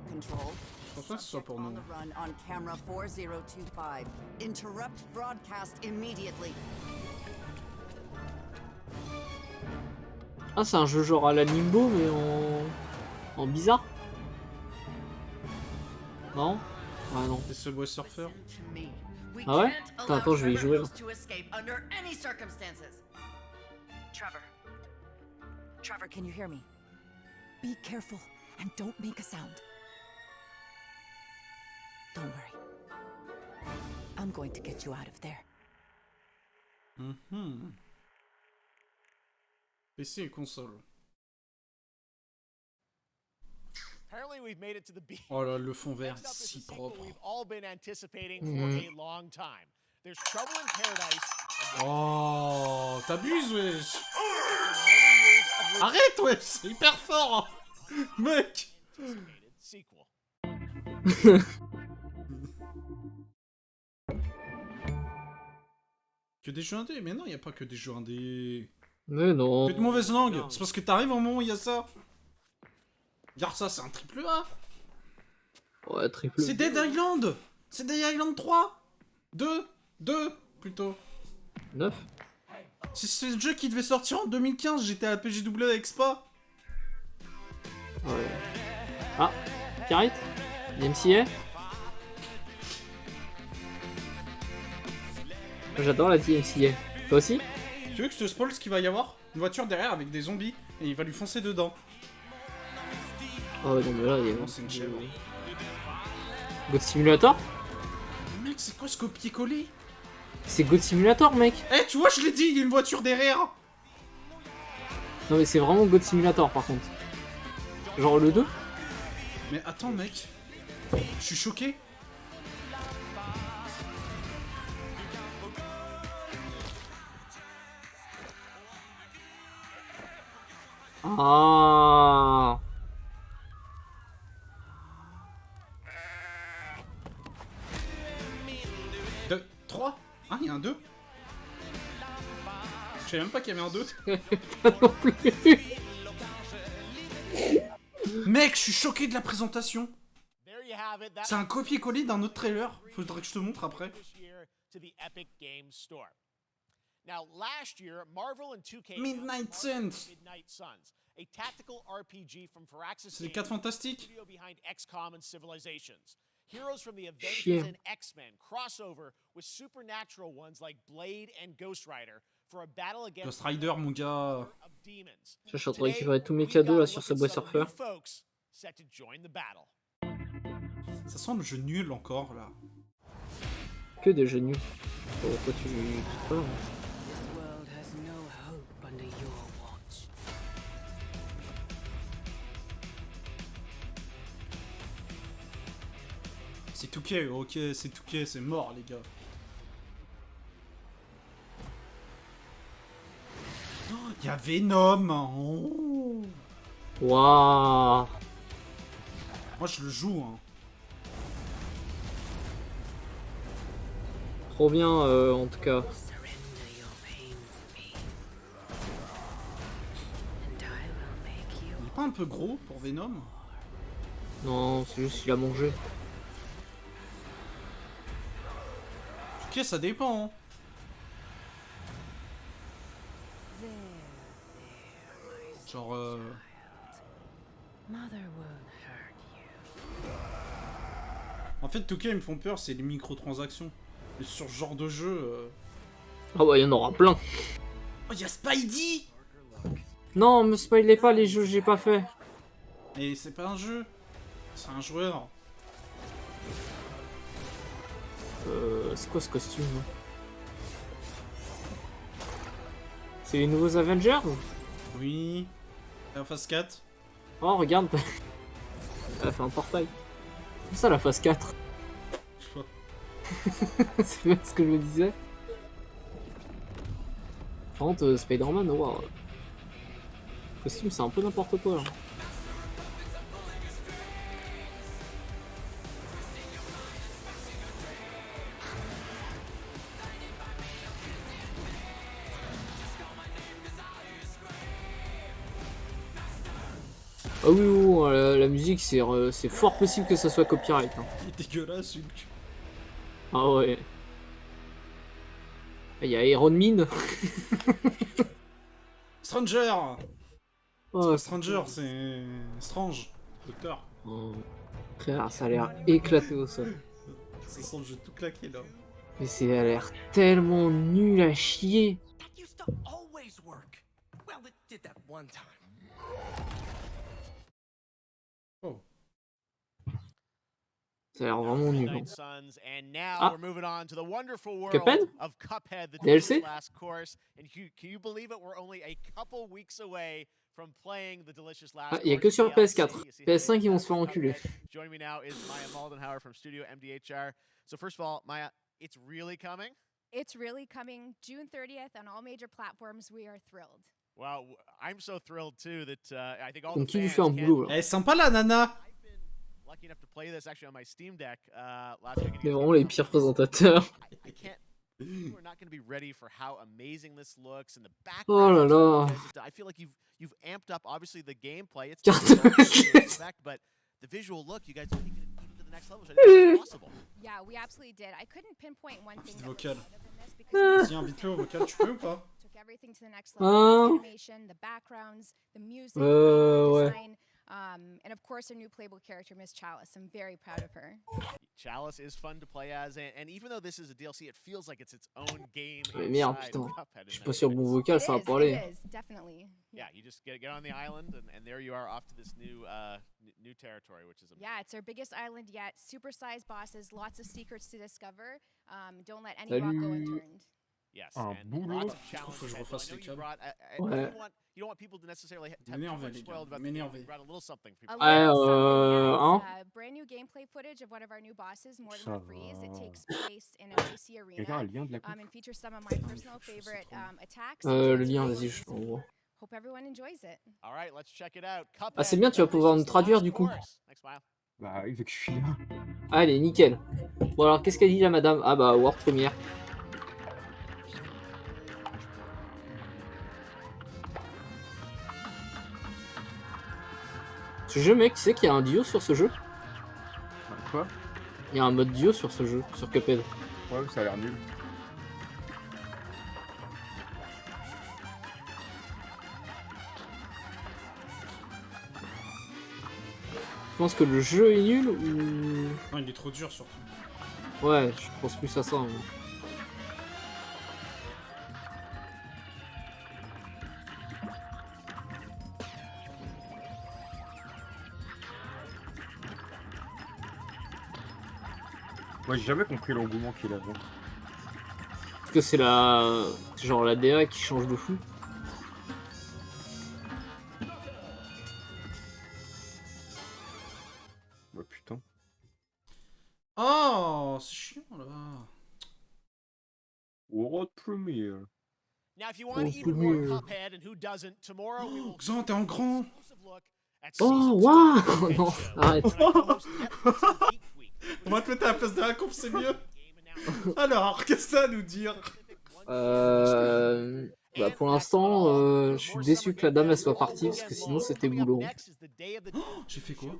Control. Subject on the run on camera 4025. Interrupt broadcast immediately. Ah, c'est un jeu genre à la Limbo, mais en bizarre. Non? Ah non. C'est Subway Surfer. Ah ouais? Attends, je vais y jouer là. Trevor, can you hear me? Be careful and don't make a sound. Don't worry. I'm going to get you out of there. PC et console. Apparently we've made it to the beach. Oh là, le fond vert, si propre. We've all been anticipating for a long time. There's trouble in paradise. Oh, t'abuses, wesh. Arrête, wesh, c'est hyper fort, hein. Mec. Que des jeux indés? Mais non, y a pas que des jeux indés. Mais non. Que de mauvaise langue. C'est parce que t'arrives au moment où il y a ça. Regarde ça, c'est un triple A. Ouais, triple A. C'est Dead Island. C'est Dead Island 3. 2 plutôt. 9. C'est le jeu qui devait sortir en 2015. J'étais à la PGW avec Spa. Ouais. Ah, Pirate DMCA. J'adore la DMCA. Toi aussi? Tu veux que je te spoil ce qu'il va y avoir? Une voiture derrière avec des zombies et il va lui foncer dedans. Oh non mais là il y a... Non, c'est une chèvre. God Simulator? Mec, c'est quoi ce copier-coller? C'est God Simulator, mec. Eh, tu vois, je l'ai dit, il y a une voiture derrière. Non mais c'est vraiment God Simulator par contre. Genre le 2? Mais attends, mec. Je suis choqué. Ah. 2, 3. Ah, il y a un 2. Je savais même pas qu'il y avait un 2. Pas non plus. Mec, je suis choqué de la présentation. C'est un copier-coller d'un autre trailer. Faudrait que je te montre après. Now, last year, Marvel and 2K Midnight Suns. Midnight Suns, a tactical RPG from Firaxis C'est les 4 fantastiques. studio behind XCOM and Civilizations. Heroes from the Avengers and X-Men crossover with supernatural ones like Blade and Ghost Rider for a battle against Ghost Rider, mon gars. Je suis en train de récupérer tous mes cadeaux là sur Subway Surfer. Ça sent le jeu nul encore là. Que des jeux nuls. Pourquoi tu... C'est pas... C'est Touquet, ok, c'est Touquet, c'est mort les gars. Il y a Venom. Oh. Waouh. Moi je le joue. Hein. Trop bien en tout cas. Il est pas un peu gros pour Venom? Non, c'est juste qu'il a mangé. Ok, ça dépend. Hein. Genre En fait, Touquet, ils me font peur, c'est les microtransactions. Mais sur ce genre de jeu... Ah ouais, il y en aura plein. Oh, y'a Spidey! Non, me spoilez pas les jeux, j'ai pas fait. Mais c'est pas un jeu. C'est un joueur. C'est quoi ce costume? C'est les nouveaux Avengers? Oui. La phase 4. Oh, regarde. Elle a fait un portail. C'est ça la phase 4. C'est bien ce que je me disais. Par contre, Spider-Man, wow. Le costume, c'est un peu n'importe quoi là. Ah oui, oui, la musique, c'est fort possible que ça soit copyright. Hein. Il est dégueulasse, Hulk. Ah ouais. Il y a Iron Man. Stranger. Oh, Stranger, c'est... Strange. Docteur. Oh. Frère, ça a l'air éclaté au sol. Ça sent le jeu tout claqué, là. Mais ça a l'air tellement nul à chier. Oh. Ça a l'air vraiment nul. Hein. Ah. Cuphead? DLC? Ah, il y a que sur PS4. PS5 ils vont se faire enculer. Joining me now is Maya Moldenhauer from Studio MDHR. So first of all, Maya, it's really coming? It's really coming June 30th on all major platforms. We are thrilled. Wow, I'm so thrilled too that I think all Donc the qui lui fans fait un boulot là? Elle est sympa la nana. Lucky enough to play this actually on my Steam Deck last week. Mais vraiment les pires présentateurs. I can't. We're not going to be ready for how amazing this looks and the Oh là là. I feel like you've amped up obviously the gameplay. It's but the visual look, you guys are taking it to the next level. So I think it's possible. Yeah, we absolutely did. I couldn't pinpoint one thing. Vocal. Si invite-le au vocal, tu peux ou pas? Took everything to the next level. The animation, the backgrounds, the music, the design. And of course, our new playable character, Miss Chalice. I'm very proud of her. Chalice is fun to play as, and even though this is a DLC, it feels like it's its own game. Mais merde, putain. Je suis pas sûr que mon vocal ça va parler. It is, definitely. Yeah, you just get on the island, and there you are off to this new territory, which is amazing. Yeah, it's our biggest island yet. Super-sized bosses, lots of secrets to discover. Don't let any rock go unturned. Yes, and lots of challenges. Faut que je refasse les câbles. You don't want people to necessarily have too much spoiled about the game. You brought a little something for people. Brand new gameplay footage of one of our new bosses, Mortimer Freeze. It takes place in an Odyssey arena and features some of my personal favorite attacks. Le lien, vas-y, je t'envoie. Hope everyone enjoys it. All right, let's check it out. Ah, c'est bien, tu vas pouvoir nous traduire du coup. Bah, vu que je suis là. Allez, nickel. Bon, alors, qu'est-ce qu'elle dit la madame? Ah, bah, War première. Ce jeu, mec, tu sais qu'il y a un duo sur ce jeu? Quoi? Il y a un mode duo sur ce jeu, sur Cuphead. Ouais, ça a l'air nul. Je pense que le jeu est nul ou... Non, il est trop dur surtout. Ouais, je pense plus à ça. Hein. Moi j'ai jamais compris l'engouement qu'il a avant. Parce que c'est la... genre la DA qui change de fou. Bah putain. Oh, c'est chiant là. World Premiere. Now, if you want Oh, even more premiere. Cuphead and who doesn't, tomorrow we will Xan, t'es en grand. Oh, waouh! Non, arrête. On va te mettre à la place de la conf, c'est mieux. Alors, qu'est-ce que ça à nous dire? Bah pour l'instant, je suis déçu que la dame elle soit partie parce que sinon c'était boulot. Oh, j'ai fait quoi? Tout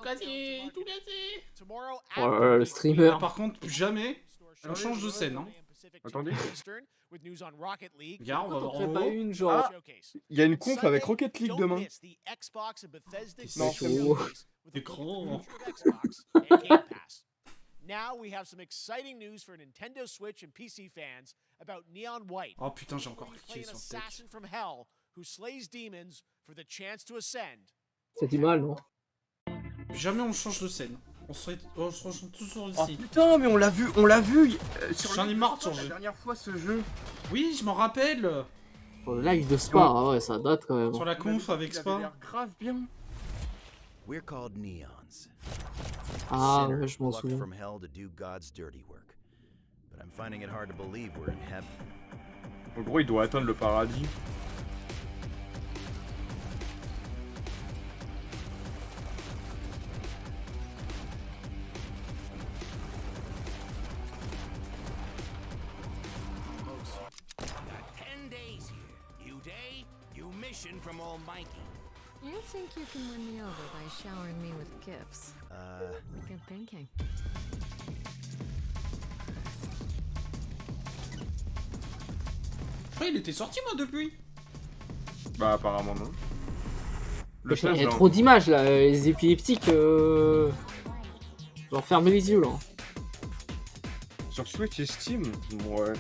cassé, tout cassé. Le streamer. Par contre, plus jamais, on change de scène. Hein. Attendez. Regarde, on va voir en pas haut. une genre. Ah, il y a une conf avec Rocket League demain. Non, chaud. Écran. Now we have some exciting news for Nintendo Switch and PC fans about Neon White. Oh putain, j'ai encore Play cliqué an sur le assassin from hell who slays demons for the chance to ascend. C'est du mal, non? Plus jamais on change de scène. On se ressent tous sur Oh ici. putain, mais on l'a vu sur J'en ai marre de la changer. dernière fois ce jeu. Oui, je m'en rappelle. Pour le live de Spa, ah ouais, ça date quand même. Sur la conf avec Il avait Spa. l'air grave bien. We're called Neons. Ah Sinners ouais, je m'en plucked souviens. from hell to do God's dirty work. But I'm finding it hard to believe we're in heaven. En gros, il doit atteindre le paradis. Got 10 days here. New day, new mission from Almighty. You think you can win me over by showering me with gifts? Good thinking. Il était sorti moi depuis. Bah apparemment non. Le Il y a trop d'images là, les épileptiques. Genre fermez les yeux là. Sur Switch et Steam, ouais.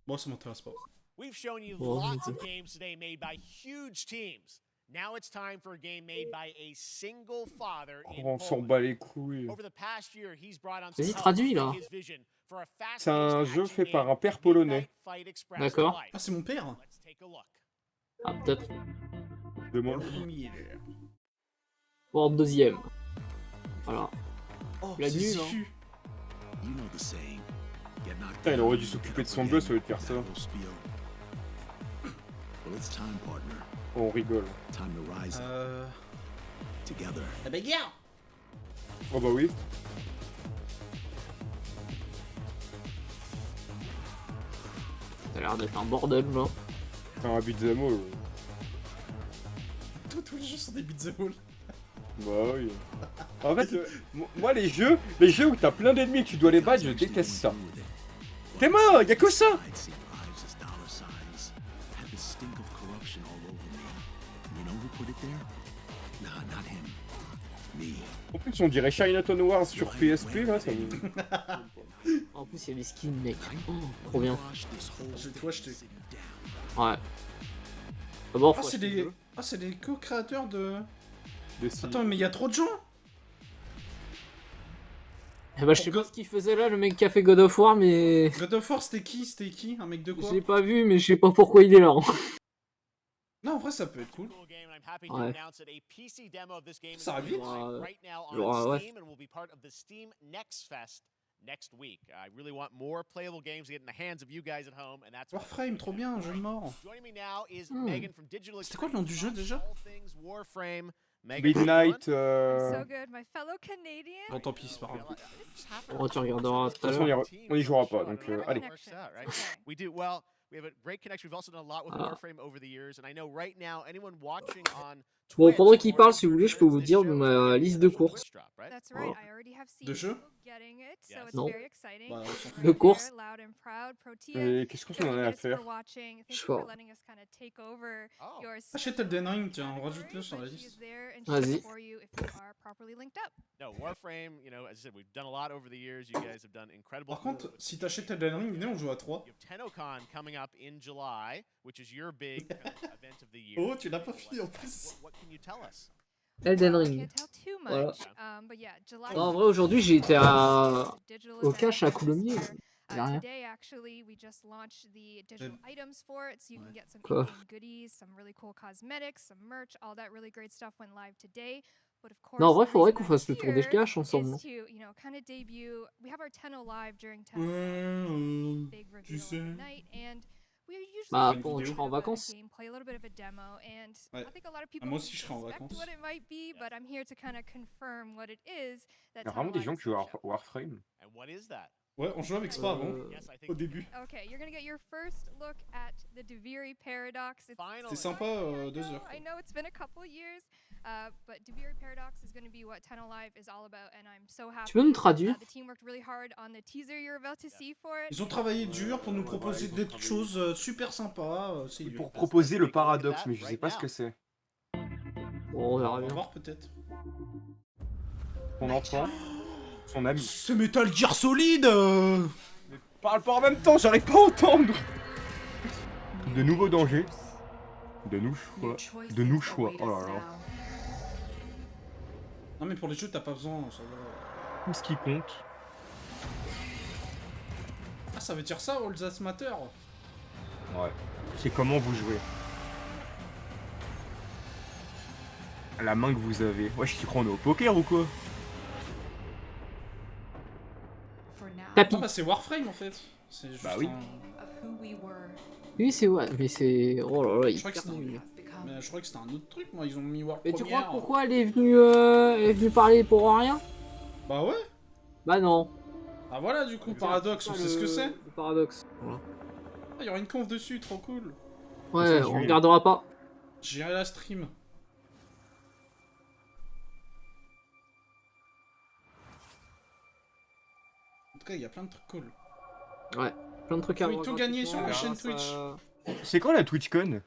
Bon, ça m'intéresse pas. We've shown you Well, lots of games today made by huge teams. Now it's time for a game made by a single father in On s'en Poland. bat les couilles. Over the past year, he's brought on Vas-y, some traduis là. his vision for a C'est un fast-paced jeu action fait par game, un père polonais. Fight Express D'accord. Life. Ah, c'est mon père. Let's take a look. Ah peut-être. Demande. Bon, deuxième. Voilà. Oh, La c'est nulle, hein. Sifu. You know the saying. Get knocked Putain, il down, aurait dû get s'occuper up de son again. gosse au lieu de faire ça. Battle spiel. Well, it's time, partner. On rigole. Time to rise up together. La bagarre. Oh bah oui. Ça a l'air d'être un bordel là. C'est un beat'em all. Tous les jeux sont des beat'em all. Bah oui. En fait, moi les jeux où t'as plein d'ennemis et que tu dois les battre, je déteste ça. T'es mort, y'a que ça. I'd see lives as dollar signs. Had the stink of corruption all over me. You know who put it there? Nah, not him. Me. En plus, on dirait Chinatown Wars sur PSP là, ça me... En plus, il y a des skins, mec. Oh, trop bien. J'ai tout acheté. Ouais. D'abord, Ah, faut c'est acheter le des... jeu. Ah, c'est des co-créateurs de... Des signes. Attends, mais il y a trop de gens. Eh bah, je sais pas ce qu'il faisait là, le mec qui a fait God of War, mais. God of War, c'était qui? C'était qui? Un mec de quoi? J'ai pas vu, mais je sais pas pourquoi il est là. Non, en vrai, ça peut être cool. Ouais. Ça arrive vite. Right now on Ouais. Steam and will be part of the Steam Next Fest next week. I really want more playable games to get in the hands of you guys at home, and that's Warframe, trop bien, jeu mort. Joining me now is Hmm. Megan from Digital. C'était quoi le nom du jeu déjà? All things Warframe. Megan, Midnight. So good, my fellow Canadian. Bon, tant pis, c'est pas grave. Oh, tu regarderas tout à De toute l'heure. façon, on y jouera pas, donc allez. Works out, right? We do well. We have a great connection. We've also done a lot with Warframe over the years, and I know right now anyone watching on Bon, pendant qu'il parle, si vous voulez, je peux vous dire ma liste de courses. That's right. I already have seen De jeux? people getting it, so it's Non. very exciting. Bah, on s'en fout. De courses. Loud and proud, Protea. Et qu'est-ce qu'on en a à faire? Watching. Thank Je sais you for pas. letting us kind of take over your Achète Elden Ring, tiens, rajoute-le sur la liste. Vas-y. for you if you are properly linked up. No, Warframe, you know, as I said, we've done a lot over the years. You guys have done incredible. Par contre, si t'achètes Elden Ring, venez, on joue à 3. You have TennoCon coming up in July, which is your big kind of event of the year. Oh, tu l'as pas fini en plus. What can you tell us? Elden I Ring. can't tell too Voilà. much, but yeah, July. Non, en vrai, aujourd'hui, j'ai été au cash à Coulommiers. Y'a rien. Today, actually, we just launched the digital items for it, so you can get some Quoi? in-game goodies, some really cool cosmetics, some merch, all that really great stuff went live today. But of course, Non, en vrai, the faudrait reason qu'on I'm fasse le tour des here caches ensemble. is Non to, you know, kind of debut. We have our 10 live during 10 big Tu reveal sais. of the night, and we usually Bah, do bon, a je bit serai en of a vacances. gameplay, a little bit of a demo, and Ouais. I think a lot of Ah, people moi aussi, je serai en suspect vacances. what it might be, but I'm here to kind of confirm what it is that Il y a vraiment 10 des gens Live qui jouent à Warframe. And what is that? Ouais, on jouait avec Spa avant, au début. Okay, you're gonna get your first look at the Duviri Paradox. C'était sympa, 2 heures. I know it's been a couple years, but Duviri Paradox is gonna be what 10 Alive is all about, and I'm so happy. Tu peux me traduire? The team worked really hard on the teaser you're about to see for it. Ils ont travaillé dur pour nous proposer des choses super sympas. C'est Pour proposer le paradoxe, mais je sais pas ce que c'est. Bon, on verra On va bien. voir peut-être. Ton enfant, son ami. C'est Metal Gear Solid Mais parle pas en même temps, j'arrive pas à entendre. De nouveaux dangers. De nous choix. De nous choix. Oh là là. Non mais pour les jeux t'as pas besoin, ça va. Tout ce qui compte. Ah ça veut dire ça, All That Matter? Ouais. C'est comment vous jouez. La main que vous avez. Wesh, tu crois on est au poker ou quoi? Tapis. Non bah c'est Warframe en fait. C'est juste Bah oui. Oui, c'est ouais, mais c'est. Oh là là, Je crois que hyper c'était nul. mais je crois que c'était un autre truc, moi ils ont mis Warframe. Mais tu crois pourquoi elle est venue parler pour rien? Bah ouais. Bah non. Ah voilà du coup, paradoxe, on sait ce que c'est. Le paradoxe. Voilà. Ah, il y aura une conf dessus, trop cool. Ouais, on regardera pas. J'irai la stream. En tout cas, il y a plein de trucs cool. Ouais, plein de trucs à Faut voir. tout gagner sur la chaîne grâce à- Twitch. C'est quand la TwitchCon?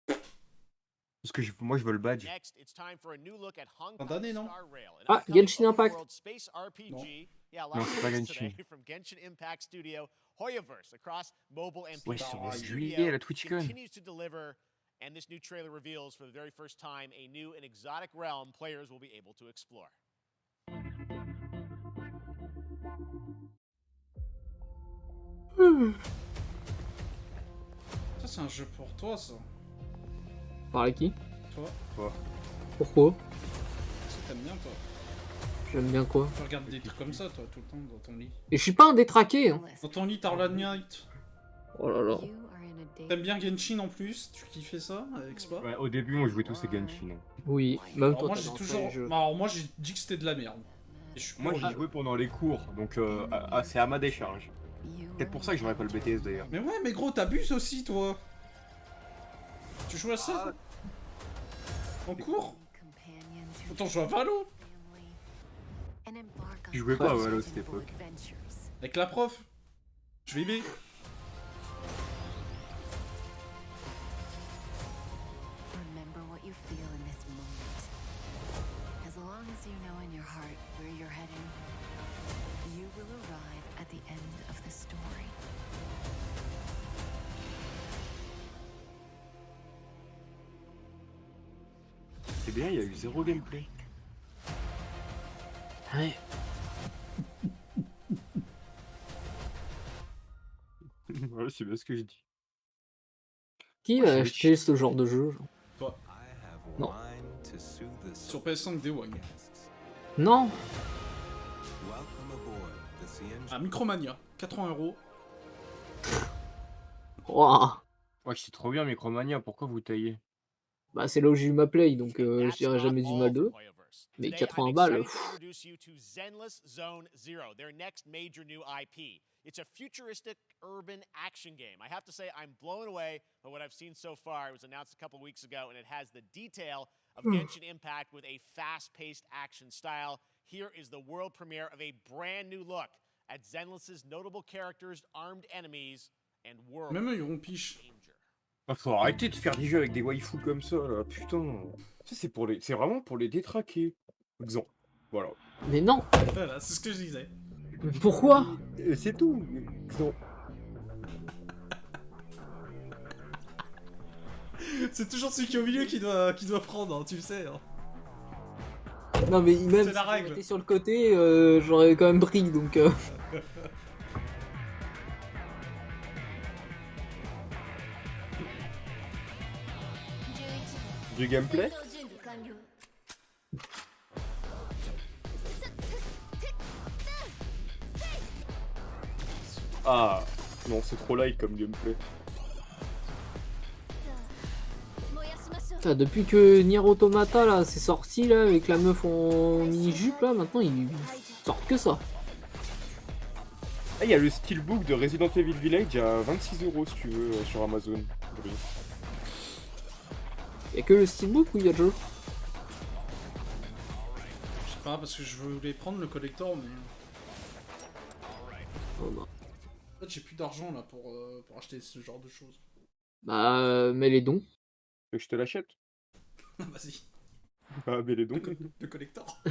Parce que moi je veux le badge. Next, it's time for a new look at Hong Fin Kong d'année, non? Starrail, an Ah, upcoming Genshin Impact. open-world space RPG. Non. Yeah, a lot Non, of c'est pas news Genshin. today from Genshin Impact Studio, Hoyaverse across mobile and Ouais, PC. sur The juillet, studio la TwitchCon. continues to deliver, and this new trailer reveals for the very first time a new and exotic realm players will be able to explore. Ça c'est un jeu pour toi ça. Par qui? Toi. Quoi? Pourquoi? Ça t'aimes bien toi. J'aime bien quoi? Tu regardes des trucs comme ça toi tout le temps dans ton lit. Et je suis pas un détraqué. Hein. Dans ton lit Tortue Knight. Oh là là. T'aimes bien Genshin en plus? Tu kiffais ça avec Spa? Ouais, au début on jouait tous à Genshin. Hein. Oui, même Alors toi. moi t'as j'ai lancé toujours. les jeux. Bah, alors moi j'ai dit que c'était de la merde. Et je suis Moi pour j'y le- jouais pendant les cours, donc c'est à ma décharge. Peut-être pour ça que j'aurais pas le BTS d'ailleurs. Mais ouais mais gros t'abuses aussi toi. Tu joues à ça? En cours? Autant jouer à Valo. Je jouais pas à Valo à cette époque. Avec la prof. Je vais aimer. Remember what you feel in this moment. As long as you know in your heart where you're heading, you will arrive at the end of the story. C'est bien, il y a eu zéro gameplay. Ouais. Ouais, c'est bien ce que je dis. Qui va acheter ce genre de jeu? Genre Toi. Non. Sur PS5 Day One. Non. Ah Micromania. 80€. Ouah. Ouais, c'est trop bien Micromania, pourquoi vous taillez? Bah c'est là où j'ai eu ma play, donc je dirais jamais du mal d'eux. Mais 80 balles. Excited to introduce you to Zenless Zone Zero, their next major new IP. It's a futuristic urban action game. I have to say, I'm blown away by what I've seen so far. It was announced a couple weeks ago, and it has the detail of Genshin Impact with a fast-paced action style. Here is the world premiere of a brand new look at Zenless's notable characters, armed enemies, and world. Même eux, ils rompichent. Ah, faut arrêter de faire des jeux avec des waifus comme ça, là. Putain. Ça, c'est vraiment pour les détraquer. Exemple. Voilà. Mais non. Voilà, c'est ce que je disais. Pourquoi? C'est tout. Exemple. C'est toujours celui qui est au milieu qui doit prendre, hein, tu le sais. Hein. Non mais même C'est la si règle. j'étais sur le côté, j'aurais quand même pris donc. Du gameplay? Ah non, c'est trop light comme gameplay. Depuis que Nier Automata là c'est sorti là avec la meuf en mini-jupe là, maintenant ils sortent que ça. Ah, il y a le steelbook de Resident Evil Village à 26 € si tu veux sur Amazon. Y'a que le steelbook ou il y a le jeu? Je sais pas, parce que je voulais prendre le collector, mais... Oh bah. En fait, j'ai plus d'argent là pour acheter ce genre de choses. Bah, mets les dons. Que je te l'achète? Vas-y. Ah, mais les dons. Le collector.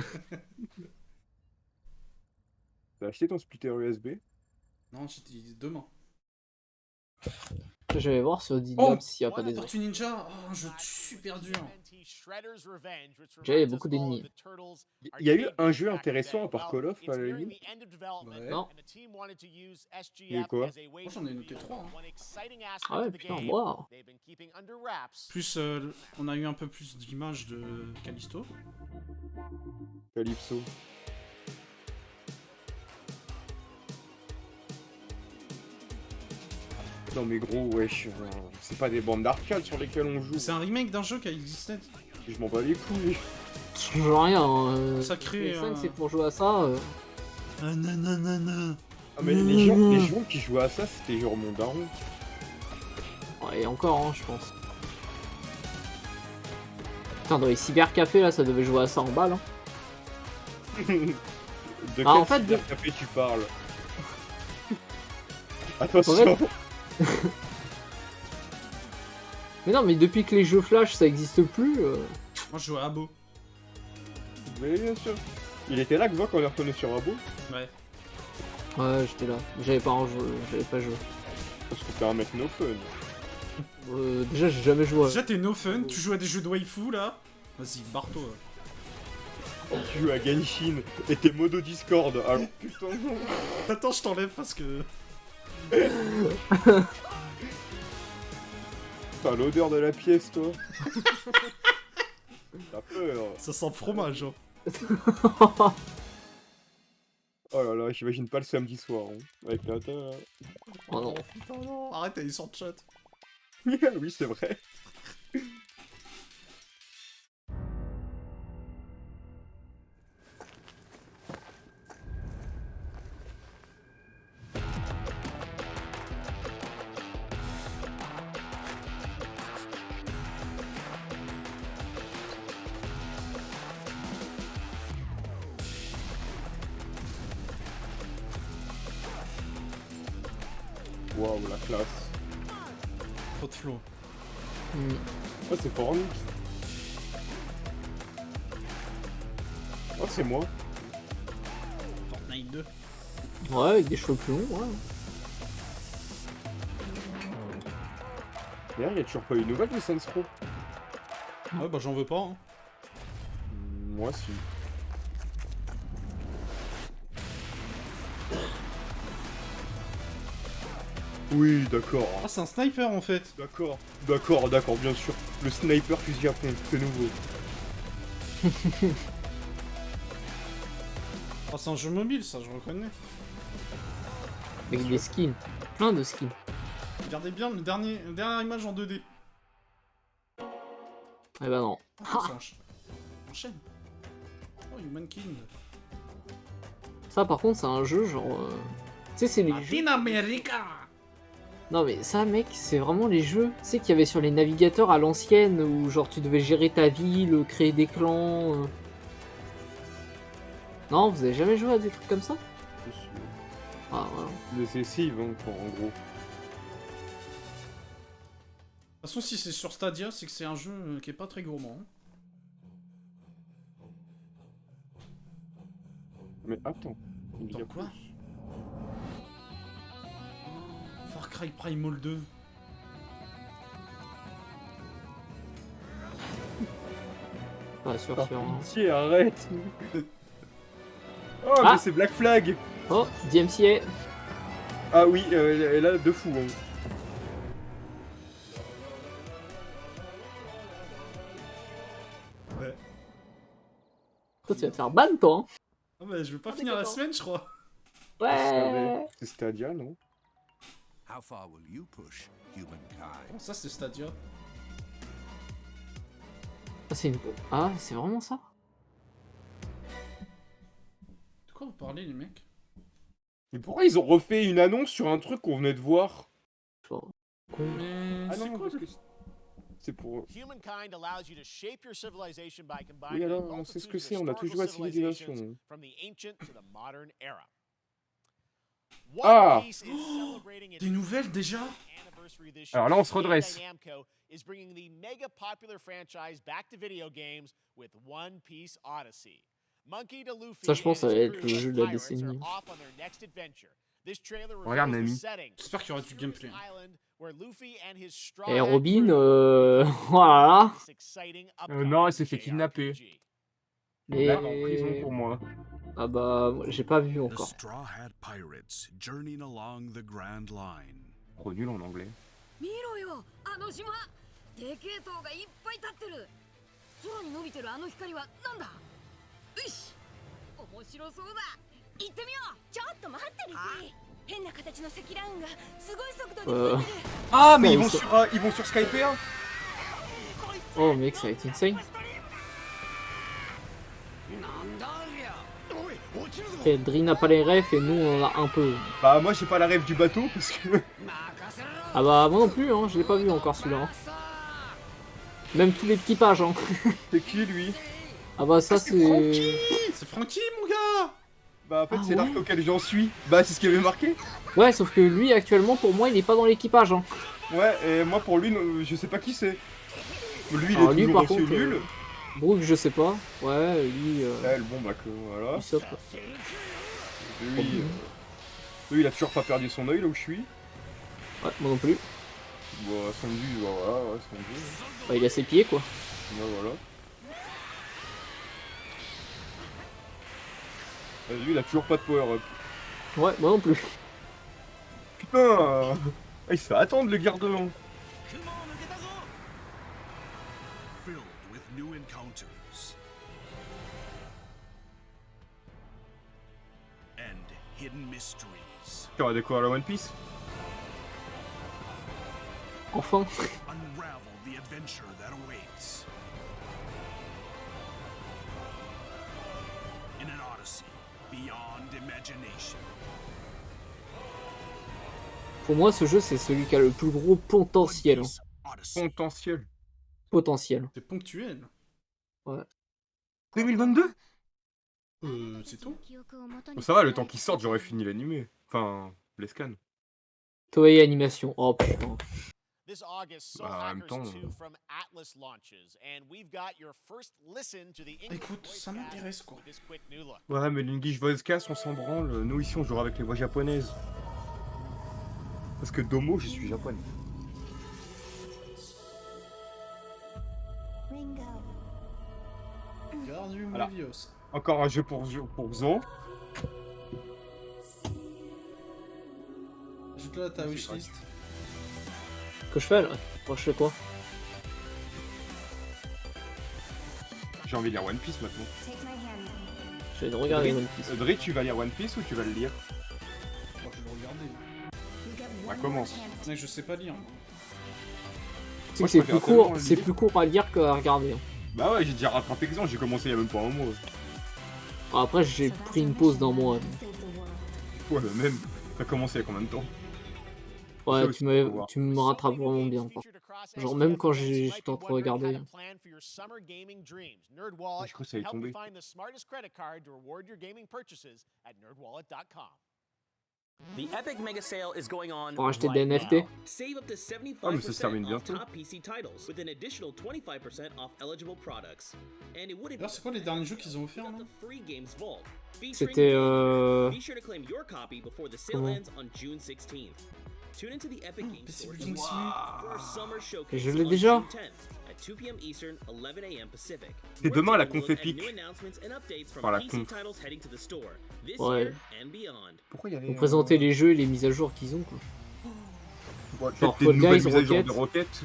T'as acheté ton splitter USB? Non, j'ai dit demain. Je vais voir sur Didiab s'il n'y a pas des Tortue Ninja, oh, un jeu super dur. Déjà, il y a beaucoup d'ennemis. Il y a eu un jeu intéressant à part Call of, à la limite? Ouais. Non. Il y a eu quoi? Moi j'en ai noté 3. Ah ouais, putain, waouh. Plus, on a eu un peu plus d'images de Callisto. Calypso. Non mais gros, wesh, c'est pas des bandes d'arcade sur lesquelles on joue. C'est un remake d'un jeu qui a existé. Je m'en bats les couilles. Ça change rien. Sacré. PS5 c'est pour jouer à ça. Ah mais les gens qui jouaient à ça, c'était genre mon daron. Ouais, et encore, hein, je pense. Putain, dans les cybercafés là, ça devait jouer à ça en balle. Hein. De quel en fait, cybercafé tu parles? Attention. En fait... Mais non, mais depuis que les jeux Flash ça existe plus. Moi je jouais à Abo. Mais bien sûr. Il était là que quand on est retourné sur Abo? Ouais. Ouais, j'étais là. J'avais pas joué. Parce que t'es un mec no fun. Déjà, j'ai jamais joué. Déjà, t'es no fun, tu joues à des jeux de waifu là. Vas-y, barre-toi. Tu joues à Genshin et t'es modo Discord. Alors putain. Attends, je t'enlève parce que. T'as l'odeur de la pièce, toi. T'as peur. Ça sent le fromage, hein. Oh là là, j'imagine pas le samedi soir, hein, avec la... Oh non. Putain, non, arrête, elle est sur le chat. Oui, c'est vrai. Waouh, la classe. Trop de flow. Oh, c'est Fornix. Oh, c'est moi. Fortnite 2. Ouais, avec des cheveux plus longs, ouais. D'ailleurs, il y a toujours pas eu une nouvelle de Saints Row. Ouais, bah j'en veux pas, hein. Moi, si. Oui, d'accord. Ah, c'est un sniper en fait. D'accord, bien sûr. Le sniper fusil à pompe, c'est nouveau. Ah, c'est un jeu mobile, ça, je reconnais. Avec des skins. Plein de skins. Regardez bien la dernière image en 2D. Eh ben non. Ah, ça enchaîne. Oh, Humankind. Ça, par contre, c'est un jeu genre. Tu sais, c'est les jeux. America. Non mais ça mec, c'est vraiment les jeux, tu sais qu'il y avait sur les navigateurs à l'ancienne où genre tu devais gérer ta ville, créer des clans. Non, vous avez jamais joué à des trucs comme ça? Ah voilà. Les essais, hein, en gros. De toute façon, si c'est sur Stadia, c'est que c'est un jeu qui est pas très gourmand. Hein. Mais attends. Attends, quoi? Far Cry Primal 2. Pas sûr, sûr. Pitié, arrête. Oh, mais c'est Black Flag. Oh, DMCA. Ah oui, elle a de fou. Hein. Toi, tu vas te faire ban, toi. Hein. Ah bah, je vais pas finir la semaine, je crois. Ouais. C'est Stadia, non? How far will you push, Humankind? Bon, ça, c'est Stadia. Ah, c'est une... Ah, c'est vraiment ça? De quoi vous parlez, les mecs? Et pourquoi ils ont refait une annonce sur un truc qu'on venait de voir? Mais Ah c'est non, quoi parce que c'est pour... Humankind allows you to shape your civilization by Oui, combining alors, on sait ce que c'est, on a toujours la civilisation. from the ancient to the modern era. Ah! Des nouvelles déjà? Alors là, on se redresse. Is bringing the mega popular franchise back to video games with One Piece Odyssey. Monkey to Luffy Ça, je pense, ça va and his être le crew jeu of de la pirates décennie. are off on their next adventure. This trailer Regarde, reveals the Nami. setting. J'espère qu'il y aura du gameplay. Island where Luffy and his straw Et hat Robin, crew voilà. this exciting Non, elle s'est fait kidnapper. Et... Là, en prison pour moi. Ah bah, j'ai pas vu The encore. Straw Hat Pirates journeying along the Grand Line. Trop nul en anglais. 見ろよ、あの島。でけえ塔がいっぱい立ってる。空に伸びてるあの光はなんだ。よし、面白そうだ。行ってみよう。ちょっと待ってるし。変な形の積乱雲がすごい速度で増えてる。Ah, mais ils vont sur Skype 1. Oh mec, ça va être insane. Et Dri n'a pas les refs et nous on en a un peu. Bah moi j'ai pas la rêve du bateau parce que... Ah bah moi non plus, hein, je l'ai pas vu encore celui-là. Hein. Même tout l'équipage. Hein. C'est qui lui? Ah bah ça c'est... C'est Francky mon gars. Bah en fait Ah c'est ouais. l'arc auquel j'en suis. Bah c'est ce qui avait marqué. Ouais, sauf que lui actuellement pour moi il est pas dans l'équipage. Hein. Ouais, et moi pour lui, je sais pas qui c'est. Lui il Alors, est lui, toujours par aussi contre, nul. Brooke je sais pas. Ouais, lui... Elle, bon bah que voilà. lui, ça, quoi. Lui il a toujours pas perdu son œil là où je suis. Ouais, moi non plus. Bon, son vue, voilà, ouais, son vue. Bah, il a ses pieds quoi. Ouais, voilà. Lui il a toujours pas de power up. Ouais, moi non plus. Putain, il se fait attendre le gardement. Filled with new encounters and hidden mysteries. Tu vas découvrir la One Piece. Enfin. Unravel the adventure that awaits. In an Odyssey beyond imagination. Pour moi ce jeu c'est celui qui a le plus gros potentiel. Hein. Potentiel. Potentiel. C'est ponctuel. Ouais. 2022. C'est tout. Bon, ça va, le temps qu'il sorte, j'aurais fini l'animé. Enfin, les scans. Toei Animation. Oh putain. This August, Soul Bah, en même Hackers temps, 2 from Atlas launches, and we've got your first listen to the English Écoute, ça m'intéresse quoi. this quick new look. Ouais, mais l'English Voice Cast, on s'en branle. Nous ici, on jouera avec les voix japonaises. Parce que Domo, je suis japonais. Gardu Voilà. Melios. Encore un jeu pour Zo. Ajoute-le à ta wishlist. Que je fais là? Moi je fais quoi? J'ai envie de lire One Piece maintenant. Je vais de regarder One Piece. Dre, tu vas lire One Piece ou tu vas le lire? Moi je vais le regarder. Bah commence. Mais je sais pas lire. Moi. Tu sais que c'est plus court, c'est plus court à lire qu'à regarder. Hein. Bah ouais, j'ai déjà rattrapé exemple, j'ai commencé il y a même pas un mois. Après j'ai pris une pause d'un mois. Ouais, bah même. T'as commencé il y a combien de temps? Ouais, tu me rattrapes vraiment bien. Genre même quand j'étais en train de regarder. Je crois que ça allait tomber. The Epic Mega Sale is going on Pour acheter right des NFT. now. Save up to 75% Ah, mais ça se termine off bientôt. top PC titles with an additional 25% off eligible products. And it wouldn't Alors c'est quoi les derniers jeux qu'ils ont offerts là? free games vault. C'était Be sure to claim your copy before the sale Comment? ends on June 16th. Tune into the Epic Games Store Building for a summer showcase Je l'ai on déjà. June 10th at 2 p.m. Eastern, 11 a.m. Pacific. C'est We're demain la taking a conf look at épique. new announcements and updates from Enfin, la PC conf. titles heading to the store this Ouais. year and beyond. Pourquoi il y avait... Pour présenter les jeux et les mises à jour qu'ils ont quoi. Ouais, Genre peut-être des Fall nouvelles Guys, mises à jour Rocket. de Rocket.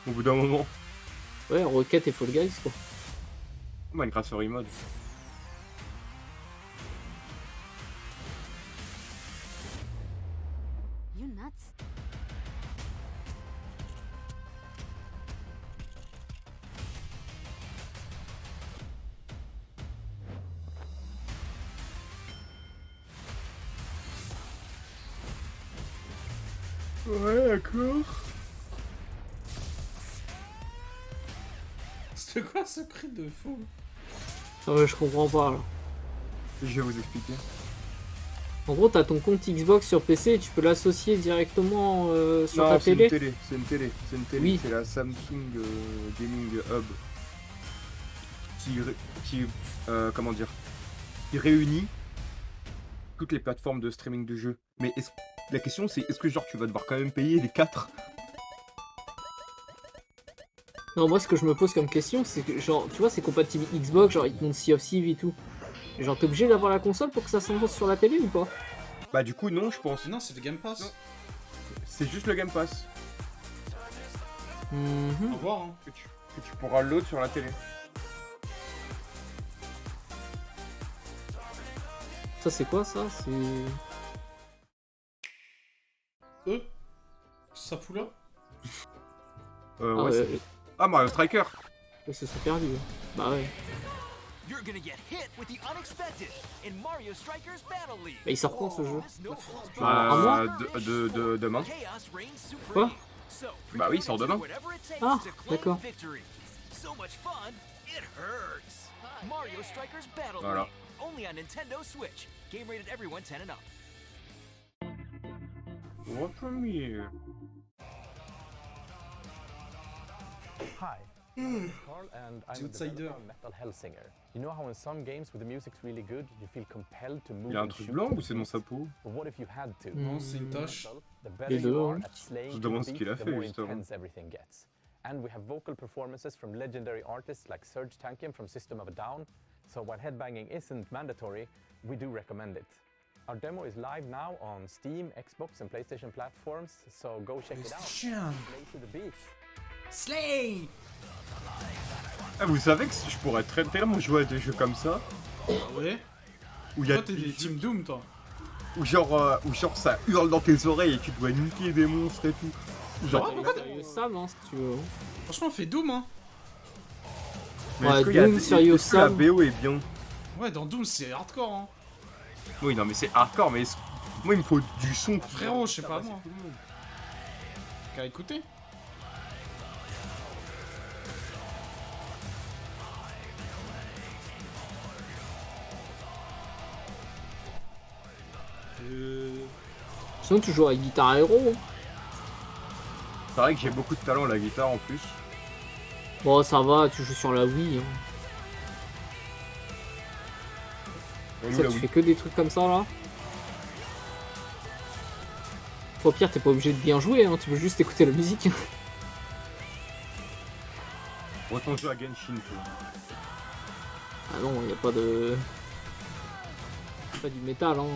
Au bout d'un moment. Ouais, Rocket et Fall Guys quoi. Minecraft Story Mode. thoughts? Ouais, d'accord. C'était quoi ce cri de fou? Ah ouais, je comprends pas là. Je vais vous expliquer. En gros, t'as ton compte Xbox sur PC et tu peux l'associer directement sur ta télé. C'est une télé. Oui. C'est la Samsung Gaming Hub qui comment dire, qui réunit toutes les plateformes de streaming de jeux. Mais la question c'est est-ce que genre tu vas devoir quand même payer les 4? Non, moi ce que je me pose comme question, c'est que genre, tu vois, c'est compatible Xbox, genre ils te montrent Sea of Thieves et tout. Genre t'es obligé d'avoir la console pour que ça s'impose sur la télé ou pas? Bah du coup non, je pense. Non, c'est le Game Pass. Non. C'est juste le Game Pass. Au revoir. Hein. Que tu pourras load sur la télé. Ça c'est quoi ça? C'est... Ça fout là? Ouais, ah Mario Striker. Ils se sont perdus. Bah ouais. You're gonna get hit with the unexpected in Mario Strikers Battle League. Mais il sort quand ce jeu? Un mois? Demain. Quoi? Bah oui, il sort demain. Ah, d'accord. Mario Strikers Battle Voilà. League, only on Nintendo Switch. Game rated everyone 10 and up. Warframe. Hi, I'm Carl and I'm a developer of MetalHellsinger. You know how in some games where the music's really good, you feel compelled to move Il a un and truc shoot blanc with ou c'est dans sa peau? But what if you had to? Non, c'est une tâche. The better Les deux, you are hein. at slaying Je the demande ce beat, qu'il a the fait, more justement. intense everything gets. And we have vocal performances from legendary artists like Serge Tankian from System of a Down. So while headbanging isn't mandatory, we do recommend it. Our demo is live now on Steam, Xbox and PlayStation platforms, so go check it out. Play to the beat. Slay! Ah, vous savez que je pourrais très tellement jouer à des jeux comme ça. Ouais. Où il y a toi, t'es des Team Doom, toi. Où genre ça hurle dans tes oreilles et tu dois niquer des monstres et tout. Genre. Sam, hein, si tu veux. Franchement, fais Doom, hein. Ouais, Doom, Serious Sam. La BO est bien. Ouais, dans Doom, c'est hardcore, hein. Oui, non, mais c'est hardcore, mais moi, il me faut du son. Frérot, je sais pas moi. Qu'à écouter. Sinon, tu joues à Guitar Hero. C'est vrai que j'ai beaucoup de talent à la guitare en plus. Bon, ça va, tu joues sur la Wii. Hein. Ça, tu fais que des trucs comme ça là. Au pire, t'es pas obligé de bien jouer, hein, tu peux juste écouter la musique. Autant jouer à Genshin, toi. Ah non, y a pas de. Pas du métal, hein.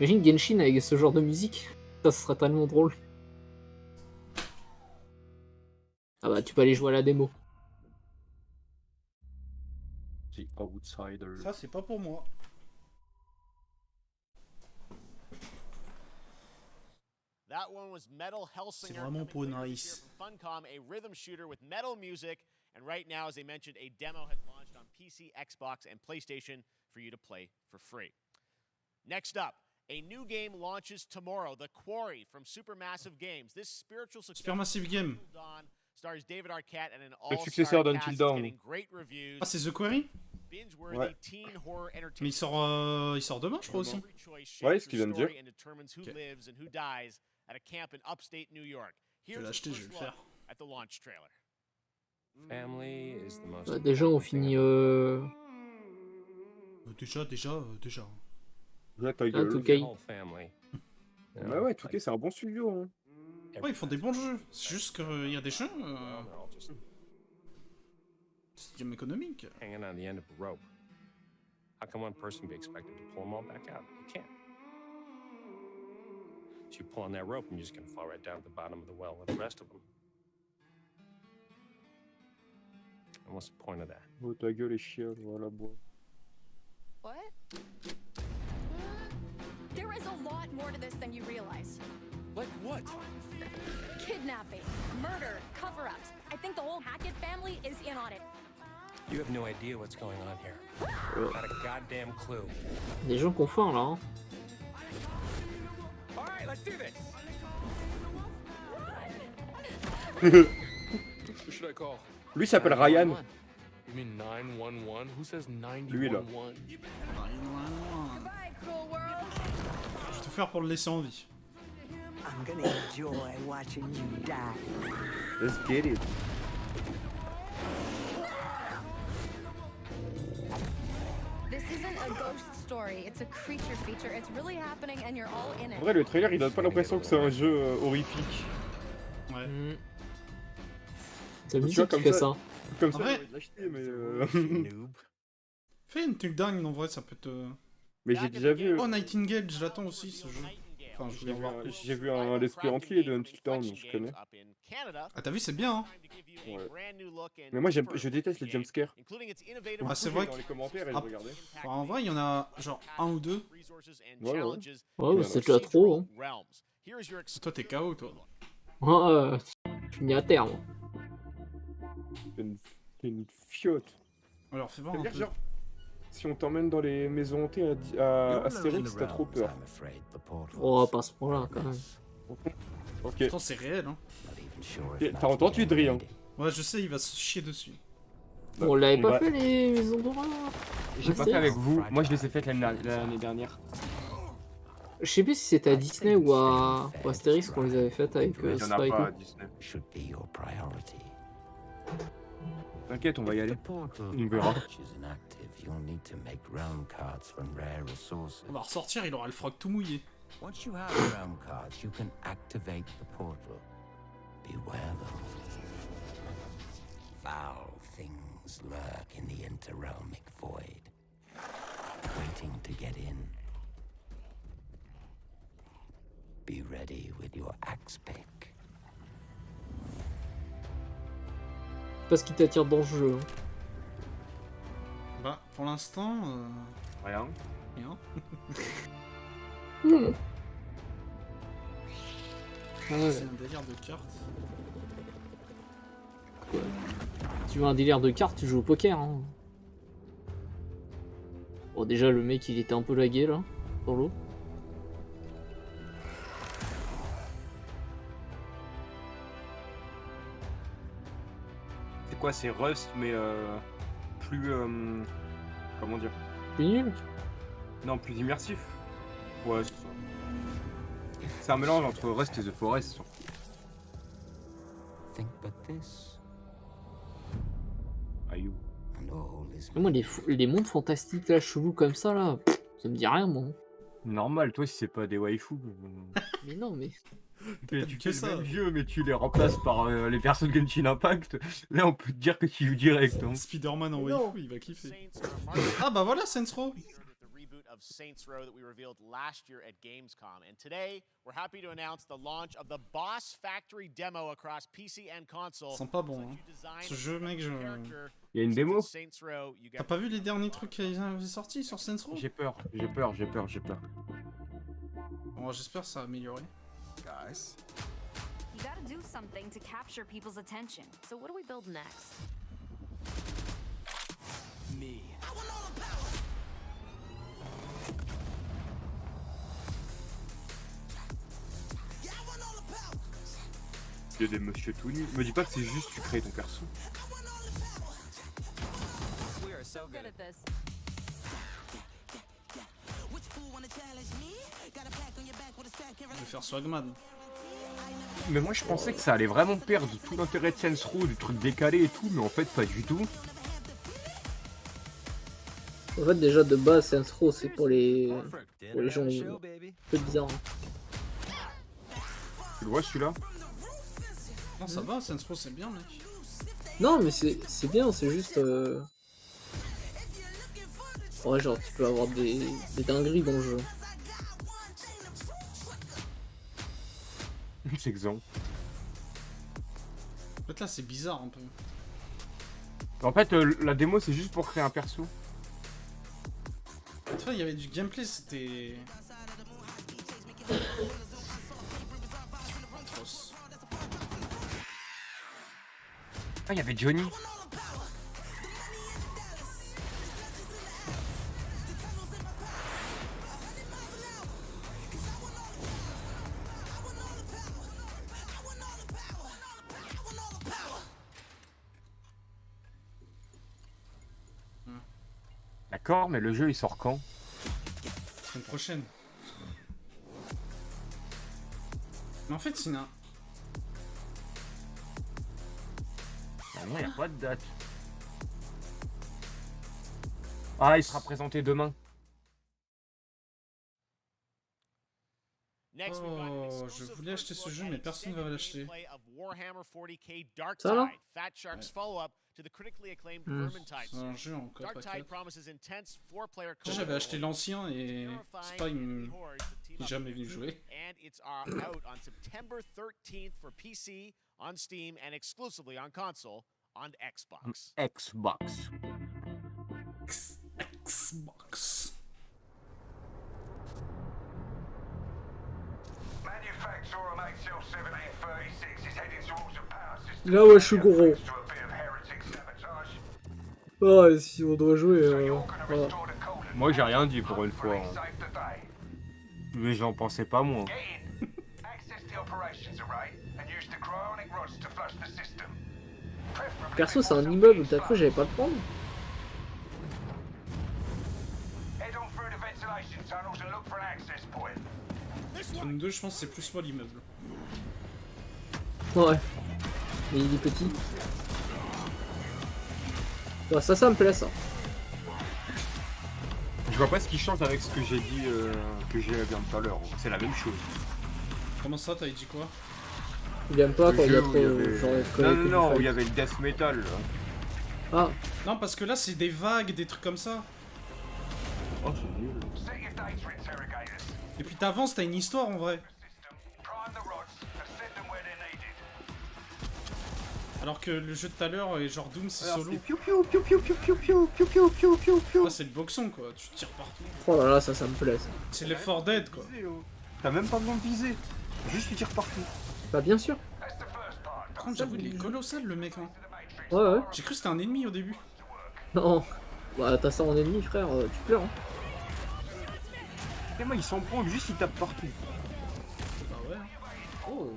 Imagine Genshin avec ce genre de musique. Ça serait tellement drôle. Ah bah, tu peux aller jouer à la démo. The Outsider. Ça, c'est pas pour moi. That one was MetalHellsinger. C'est vraiment pour Nice. Funcom, a rhythm shooter with metal music, and right now, as I mentioned, a demo has launched on PC, Xbox, and PlayStation for you to play for free. Next up, a new game launches tomorrow, The Quarry from Supermassive Games. This spiritual Supermassive Game. Dawn stars David Arquette and an Le successeur all-star d'Until cast Dawn. getting great reviews. Ah, c'est The Quarry? Binge-worthy teen horror entertainment. Mais il sort demain, je crois aussi. Ouais, ce qu'il vient de dire. And determines who lives and who dies at a camp in upstate New York. Je vais l'acheter, je vais le faire. At the launch trailer. Family is the most Bah, déjà, on finit. Déjà. Ouais, ta Ah, gueule. tout cas. Bah ouais, tout c'est un bon studio. Hein. Ouais, ils font des bons jeux. C'est juste qu'il y a des jeux. Système économique. Hanging on the end of a rope. How can one person be expected to pull them all back out? You can't. So you pull on that rope and you're just gonna fall right down to the bottom of the well with the rest of them. And what's the point of that? Oh, ta gueule est chiale, voilà, bois. What? There There is a lot more to this than you realize. Like what? Kidnapping, murder, cover-ups. I think the whole Hackett family is in on it. You have no idea what's going on here. Not a goddamn clue. Des gens qu'on faim là. Hein. All right, let's do this. Who should I call? Lui s'appelle Ryan. You mean 911? Who says 911? Lui là. Goodbye, cruel world. Je vais tout faire pour le laisser en vie. I'm gonna enjoy watching you die. Let's get it. This isn't a ghost story, it's a creature feature. It's really happening and you're all in En it. vrai, le trailer, il donne pas l'impression que c'est un jeu horrifique. Ouais. C'est la musique qui fait ça. Comme ça, En vrai- j'aurais l'acheter, mais Fais une truc dingue, en vrai, ça peut te... Mais j'ai déjà vu. Oh, Nightingale, je l'attends aussi, ce jeu. Enfin, je voulais voir. J'ai vu un Let's Play entier de Until Dawn, donc je connais. Ah, t'as vu, c'est bien, hein. Ouais. Mais moi, je déteste les jumpscares. Ah, c'est vrai Dans que... les commentaires, et je Ah, regardais. enfin, en vrai, il y en a genre un ou deux. Ouais. Ouais, mais c'est déjà trop. Hein. Toi, t'es KO, toi. Ouais, je finis à terme. C'est une fiotte. Alors, fais voir Ça un veut dire, peu. genre, si on t'emmène dans les maisons hantées à Astérix, t'as trop peur. Oh, pas à ce point-là, quand même. Ok. Pourtant, c'est réel, hein. T'as entendu, Dri, hein? Ouais, je sais, il va se chier dessus. On l'avait pas Ouais. fait les maisons d'horreur. J'ai pas fait avec vous. Moi, je les ai faites l'année dernière. Je sais plus si c'était à Disney ou à Astérix qu'on les avait faites avec Il y en a Spike. pas à Disney. T'inquiète, on va y aller. On verra. On va ressortir, il aura le froc tout mouillé. Once you have the realm cards, you can activate the portal. Beware though. Foul things lurk in the interrealmic void, waiting to get in. Be ready with your axe pick. Pas ce qui t'attire dans le jeu. Hein. Bah, pour l'instant... Rien. Rien. C'est un délire de cartes. Tu veux un délire de cartes, tu joues au poker. Hein. Bon, déjà, le mec, il était un peu lagué, là, sur l'eau. C'est quoi, c'est Rust, mais plus... comment dire? Plus nul? Non, plus immersif. Ouais, c'est ça. C'est un mélange entre Rust et The Forest, surtout. Think but this. Aïe. Moi, les mondes fantastiques, là, chelous comme ça, là, ça me dit rien, moi. Normal, toi, si c'est pas des waifus. Mais non, mais... Tu fais le même jeu, mais tu les remplaces par les personnes Genshin Impact. Là, on peut te dire que tu joues direct. Hein. Spider-Man en waifu, il va kiffer. Ah bah voilà, Saints Row. Of Saints Row that we revealed last year at Gamescom. And today, we're happy to announce the launch of the Boss Factory demo across PC and console. Ils sont pas bons, hein. Ce jeu, mec, je... Il y a une démo? T'as pas vu les derniers trucs qui avaient sortis sur Saints Row? J'ai peur. Bon, j'espère que ça va améliorer. Guys. You gotta do something to capture people's attention. So what do we build next? Me. Il y a des monsieur tout nus. Me dis pas que c'est juste tu crées ton perso. We are so good at this. Je vais faire Swagman. Mais moi je pensais que ça allait vraiment perdre tout l'intérêt de Saints Row, des trucs décalés et tout, mais en fait pas du tout. En fait, déjà, de base, Saints Row, c'est pour les gens un peu bizarres. Hein. Tu le vois celui-là? Non, ça va, Saints Row, c'est bien, mec. Non, mais c'est bien, c'est juste... Ouais, genre, tu peux avoir des dingueries dans le jeu. C'est exempt. En fait, là, c'est bizarre, un peu. En fait, la démo, c'est juste pour créer un perso. Tu vois, il y avait du gameplay, c'était Ah, il y avait Johnny. D'accord, mais le jeu il sort quand? La semaine prochaine. Mais en fait, c'est une... Non, il n'y a pas de date. Ah, il sera présenté demain. Oh, je voulais acheter ce jeu, mais personne ne va l'acheter. Ça va? C'est un jeu en coop à 4. Déjà, j'avais acheté l'ancien et Spy n'est jamais venu jouer. And it's out on September 13th for PC, on Steam, and exclusively on console on Xbox. Xbox. Xbox. Manufacturer makes L1736 is heading towards the power system. Là, ouais, je suis gros. Ouais, si on doit jouer. Voilà. Moi, j'ai rien dit pour une fois. Hein. Mais j'en pensais pas moins. Perso, c'est un immeuble, t'as cru que j'allais pas le prendre? Zone 2, je pense que c'est plus moi l'immeuble. Ouais. Mais il est petit. Ouais, ça me plaît ça. Je vois pas ce qui change avec ce que j'ai dit, que j'ai bien tout à l'heure. C'est la même chose. Comment ça, t'as dit quoi? Il aime pas quand il y a trop... Non, où il y avait le death metal. Là. Ah. Non, parce que là, c'est des vagues, des trucs comme ça. Oh, c'est nul. Et puis t'avances, t'as une histoire en vrai. Alors que le jeu de tout à l'heure et genre Doom, c'est solo. Là, c'est le boxon quoi, tu tires partout. Oh là là, ça me plaît ça. C'est les 4 Dead quoi. T'as même pas besoin de viser, juste tu tires partout. Bah bien sûr. Par contre, j'avoue, il est colossal le mec hein. Ouais. J'ai cru que c'était un ennemi au début. Non. Bah t'as ça en ennemi frère, tu pleures hein. Et moi il s'en prend, juste il tape partout. Bah ouais. Oh.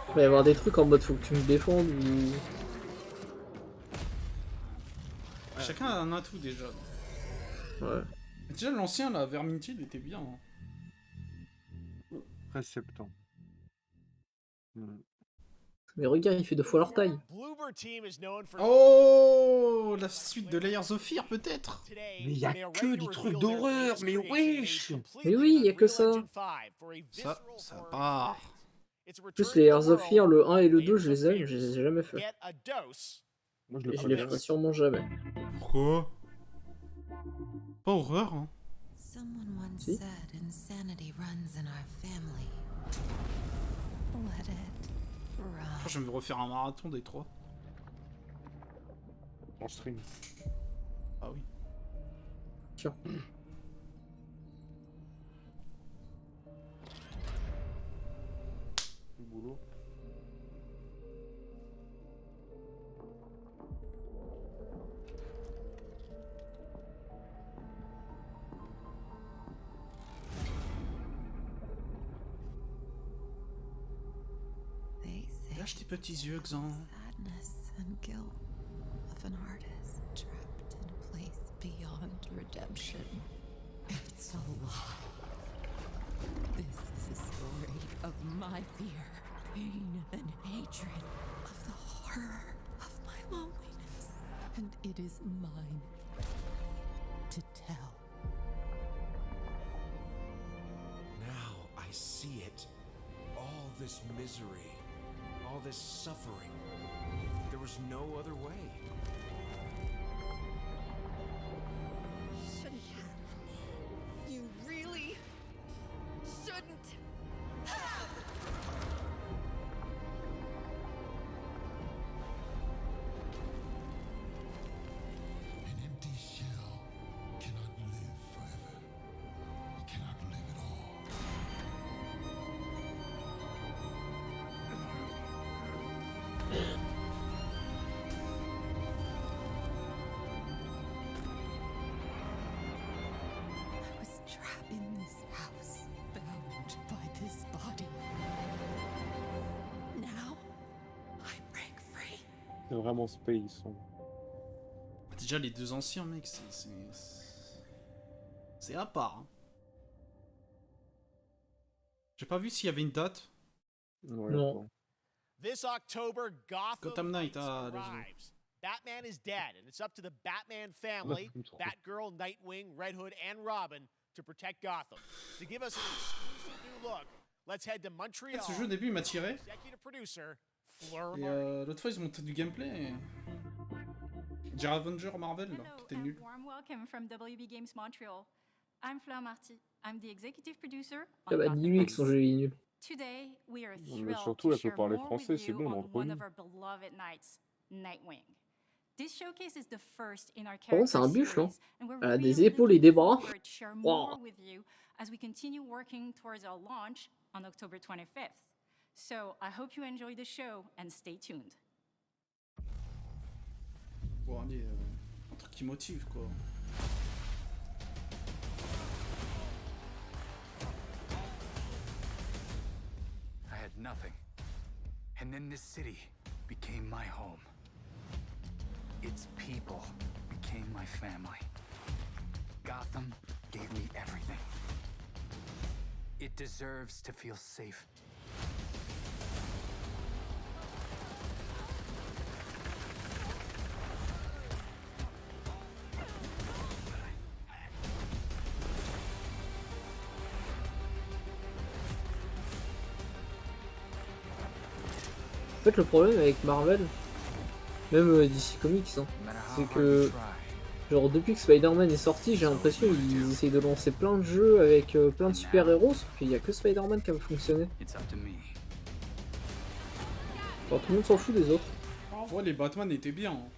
Il va y avoir des trucs en mode faut que tu me défendes ou... Chacun a un atout déjà. Ouais. Déjà l'ancien là, Vermintide était bien. Hein. 13 septembre. Mais regarde, il fait 2 fois leur taille. Oh, la suite de Layers of Fear peut-être. Mais y'a que des trucs d'horreur, mais wesh. Mais oui, y'a que ça. Ça part. Plus les Layers of Fear, le 1 et le 2, je les aime, je les ai jamais fait. Moi, Et je les ferai sûrement jamais. Pourquoi? Pas horreur hein. Si. Je vais me refaire un marathon des 3. En stream. Ah oui. Tiens. Le boulot. Lâche tes petits yeux, Xan. Sadness and guilt of an artist trapped in a place beyond redemption. It's a lie. This is a story of my fear, pain, and hatred, of the horror of my loneliness. And it is mine to tell. Now I see it. All this misery. All this suffering. There was no other way. Shouldn't have. You really shouldn't have. An empty shell cannot live forever. It cannot C'est vraiment space. Déjà, les deux anciens, mec, c'est à part. Hein. J'ai pas vu s'il y avait une date. Ouais, Non. This October, Gotham Knight, arrives. Batman is dead, and it's up to the Batman family, Batgirl, Nightwing, Red Hood, and Robin to protect Gotham. To give us an exclusive new look, let's head to Montreal. Ce jeu au début il m'a tiré. Executive producer, Et l'autre fois ils ont monté du gameplay. Et... Dire Avenger Marvel là, qui était nul. Warm welcome from WB Games Montreal. I'm Fleur Marty. I'm the executive producer. Ah bah dis-lui que son jeu est nul. Today we are Mais thrilled surtout, to elle peut share parler more français, with c'est you bon, on on le one reconnaît. of our beloved knights, Nightwing. This showcase is the first in our Par contre, c'est un character buffle, hein. series, and we're Elle a really des épaules et des bras. forward to share more Wow. with you as we continue working towards our launch on October 25th. So I hope you enjoy the show and stay tuned. Bon, allez, un truc qui motive quoi. I had nothing. And then this city became my home. Its people became my family. Gotham gave me everything. It deserves to feel safe. En fait, le problème avec Marvel, même DC Comics, hein, c'est que genre depuis que Spider-Man est sorti, j'ai l'impression qu'ils essayent de lancer plein de jeux avec plein de super-héros, sauf qu'il n'y a que Spider-Man qui a fonctionné. Genre, tout le monde s'en fout des autres. En vrai, les Batman étaient bien. Hein.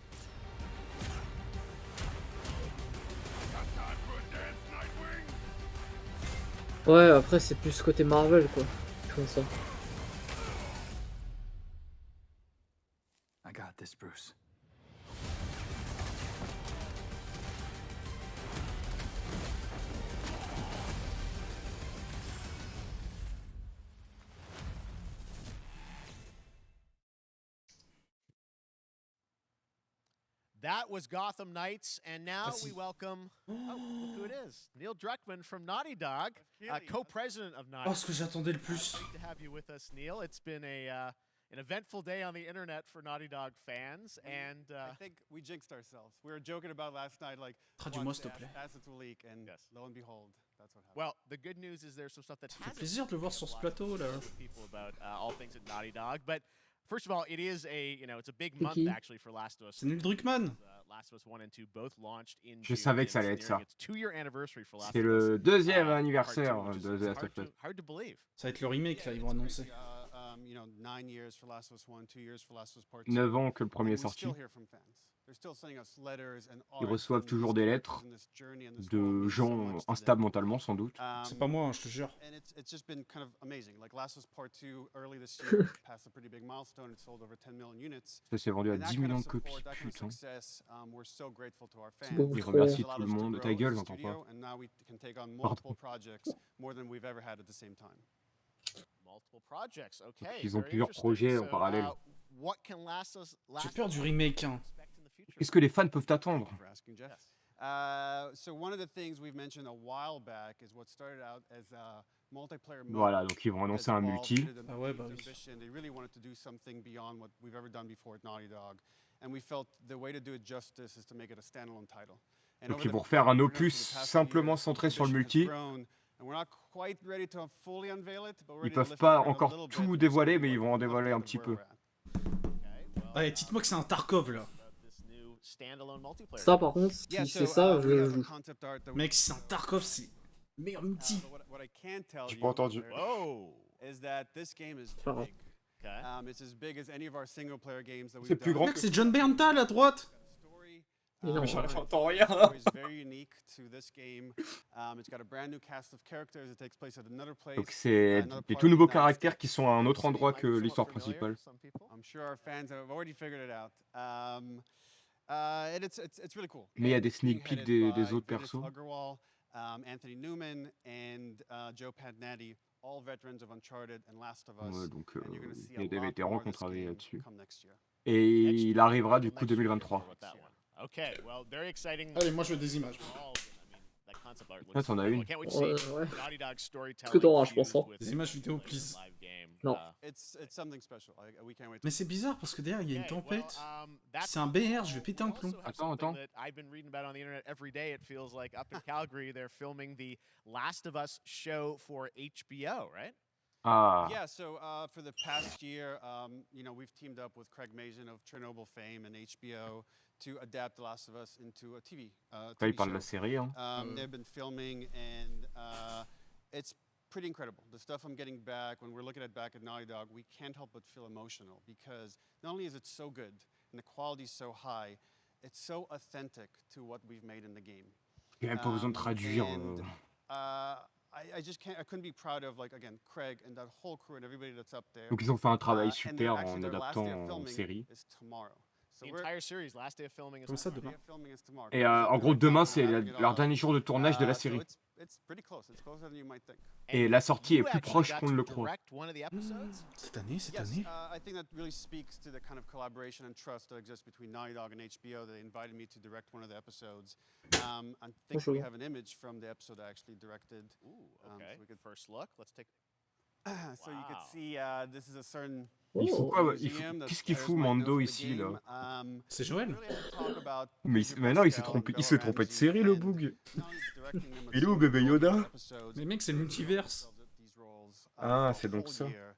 Ouais, après c'est plus côté Marvel quoi, qui font ça. I got this, Bruce. That was Gotham Knights, and now we welcome, oh, look who it is, Neil Druckmann from Naughty Dog, co-president of Naughty Dog. Oh, ce que j'attendais le plus. Great to have you with us, Neil. It's been an eventful day on the internet for Naughty Dog fans, and I think we jinxed ourselves. We were joking about last night, like, Traduis-moi, s'il te plaît. assets will leak, and lo and behold, that's what happened. Well, the good news is there's some stuff that Ça fait plaisir de le voir sur ce plateau là. people about all things at Naughty Dog, but first of all, it is it's a big month actually for Last of Us. C'est Neil Druckmann. Last of Us 1 and 2 both launched in Je June. savais que ça allait être ça. It's 2-year anniversary for Last C'est of Us. le deuxième anniversaire Part 2, de The Last of Us. hard to believe. Ça va être le remake là, ils vont annoncer. 9 years for Last of Us 1, 2 years for Last of Us Part 2. 9 ans que le premier est And we sorti. still hear from fans. They're still sending us letters and Ils art reçoivent from toujours these des characters lettres in this journey and this world de means so gens much to them. instables mentalement sans doute. C'est pas moi, hein, je te jure. And it's just been kind of amazing. Like Last of Us Part 2 early this year passed a pretty big milestone. It sold over 10 million units. Ça s'est vendu à And that 10 kind millions of de support, copies, that kind of putain. success, we're so grateful to our fans. Ils remercient tout le monde. Ta gueule, j'entends pas. And now we can take on Pardon. multiple projects, more than we've ever had at the same time. Multiple projects, okay. Ils ont very plusieurs interesting. projets en So, parallèle. What can Last J'ai peur du remake. Hein. Qu'est-ce que les fans peuvent attendre? For asking, Jeff. So one of the things we've mentioned a while back is what started out as a multiplayer mode. Voilà, donc ils vont annoncer un multi. Ah ouais, bah oui. Ambition. They really wanted to do something beyond what we've ever done before at Naughty Dog, and we felt the way to do it justice is to make it a standalone title. And Donc over ils the vont refaire un past opus simplement years, centré sur le ambition has multi. grown, and we're not quite ready to fully unveil it, but we're Ils ready to peuvent lift pas the curtain a encore little bit tout and dévoiler, show mais you ils vont en what the dévoiler un update petit of peu. where we're at. Allez, dites-moi que c'est un Tarkov là. Ça par contre, si c'est ça, je le joue. Mec, si c'est un Tarkov, c'est meilleur multi. What I can tell J'ai you pas entendu. is that this game is Pas grave. big. It's as big as any of our single player games that we've C'est plus grand Mec, c'est John Berntal à droite. Mais non. J'entends rien. It's very unique to this game. It's got a brand new cast of characters. It takes place at another place. Donc c'est des tout nouveaux caractères qui sont à un autre endroit que l'histoire principale. I'm sure our fans have already figured it out. And it's really cool. Mais il y a des sneak peeks des autres Vince persos. Agarwal, Anthony Newman, and Joe Padnatti, all veterans of Uncharted and Last of Us. Ouais, donc And you're gonna see il y a a des lot vétérans more qui ont of this travaillé game là-dessus. come next year. Et il arrivera du coup 2023. Okay, well, very exciting. Allez, moi je veux des images. That concept art Ah, looks t'en as incredible. une. I can't wait to see Ouais. Naughty Dog Qu'est-ce que storytelling t'auras, je pense. fused with Des images vidéo, with please. live game. Non. It's something special. We can't wait. Mais c'est bizarre parce que derrière il y a une Okay, tempête. well, that's C'est un BR, je vais péter un plomb. Attends. something that I've been reading about on the internet every day. It feels like up in Calgary they're filming the Last of Us show for HBO, right? Ah. Yeah, so for the past year, we've teamed up with Craig Mazin of Chernobyl fame and HBO to adapt The Last of Us into a TV, Là, il TV parle de la show. série. Hein. They've been filming, and it's pretty incredible. The stuff I'm getting back, when we're looking at back at Naughty Dog, we can't help but feel emotional because not only is it so good and the quality is so high, it's so authentic to what we've made in the game. Il n'y a même pas besoin de traduire. I just can't. I couldn't be proud of again Craig and that whole crew and everybody that's up there. Donc ils ont fait un travail And super actually, en their last adaptant day of en filming série. is tomorrow. So The we're- entire series, last day of filming is Comme ça, tomorrow. demain. day of filming is tomorrow. Et Because en of gros, the demain, Capcom c'est having it leur all. dernier jour de tournage de la So série. it's pretty close. It's closer than you might think. Et la sortie est You plus actually proche got qu'on to ne le croit. direct one of the episodes? Cette année, cette Yes, année. I think that really speaks to the kind of collaboration and trust that exists between Naughty Dog and HBO. They invited me to direct one of the episodes. I think we have an image from the episode I actually directed. Ooh, okay. So we could First look. Let's take. so you could see this is a certain Il faut quoi museum that Qu'est-ce qu'il there's fout my note Mando for the ici game. là C'est Joël. Really have to talk about Mais Pedro maintenant il s'est Pascal trompé, and il s'est Bella trompé de Ramsey série le and boug. not only directing them, but Il est où seeing bébé them go through Yoda? the episodes, Mais mec, c'est le multiverse. these roles, Ah, for c'est a donc whole ça. year.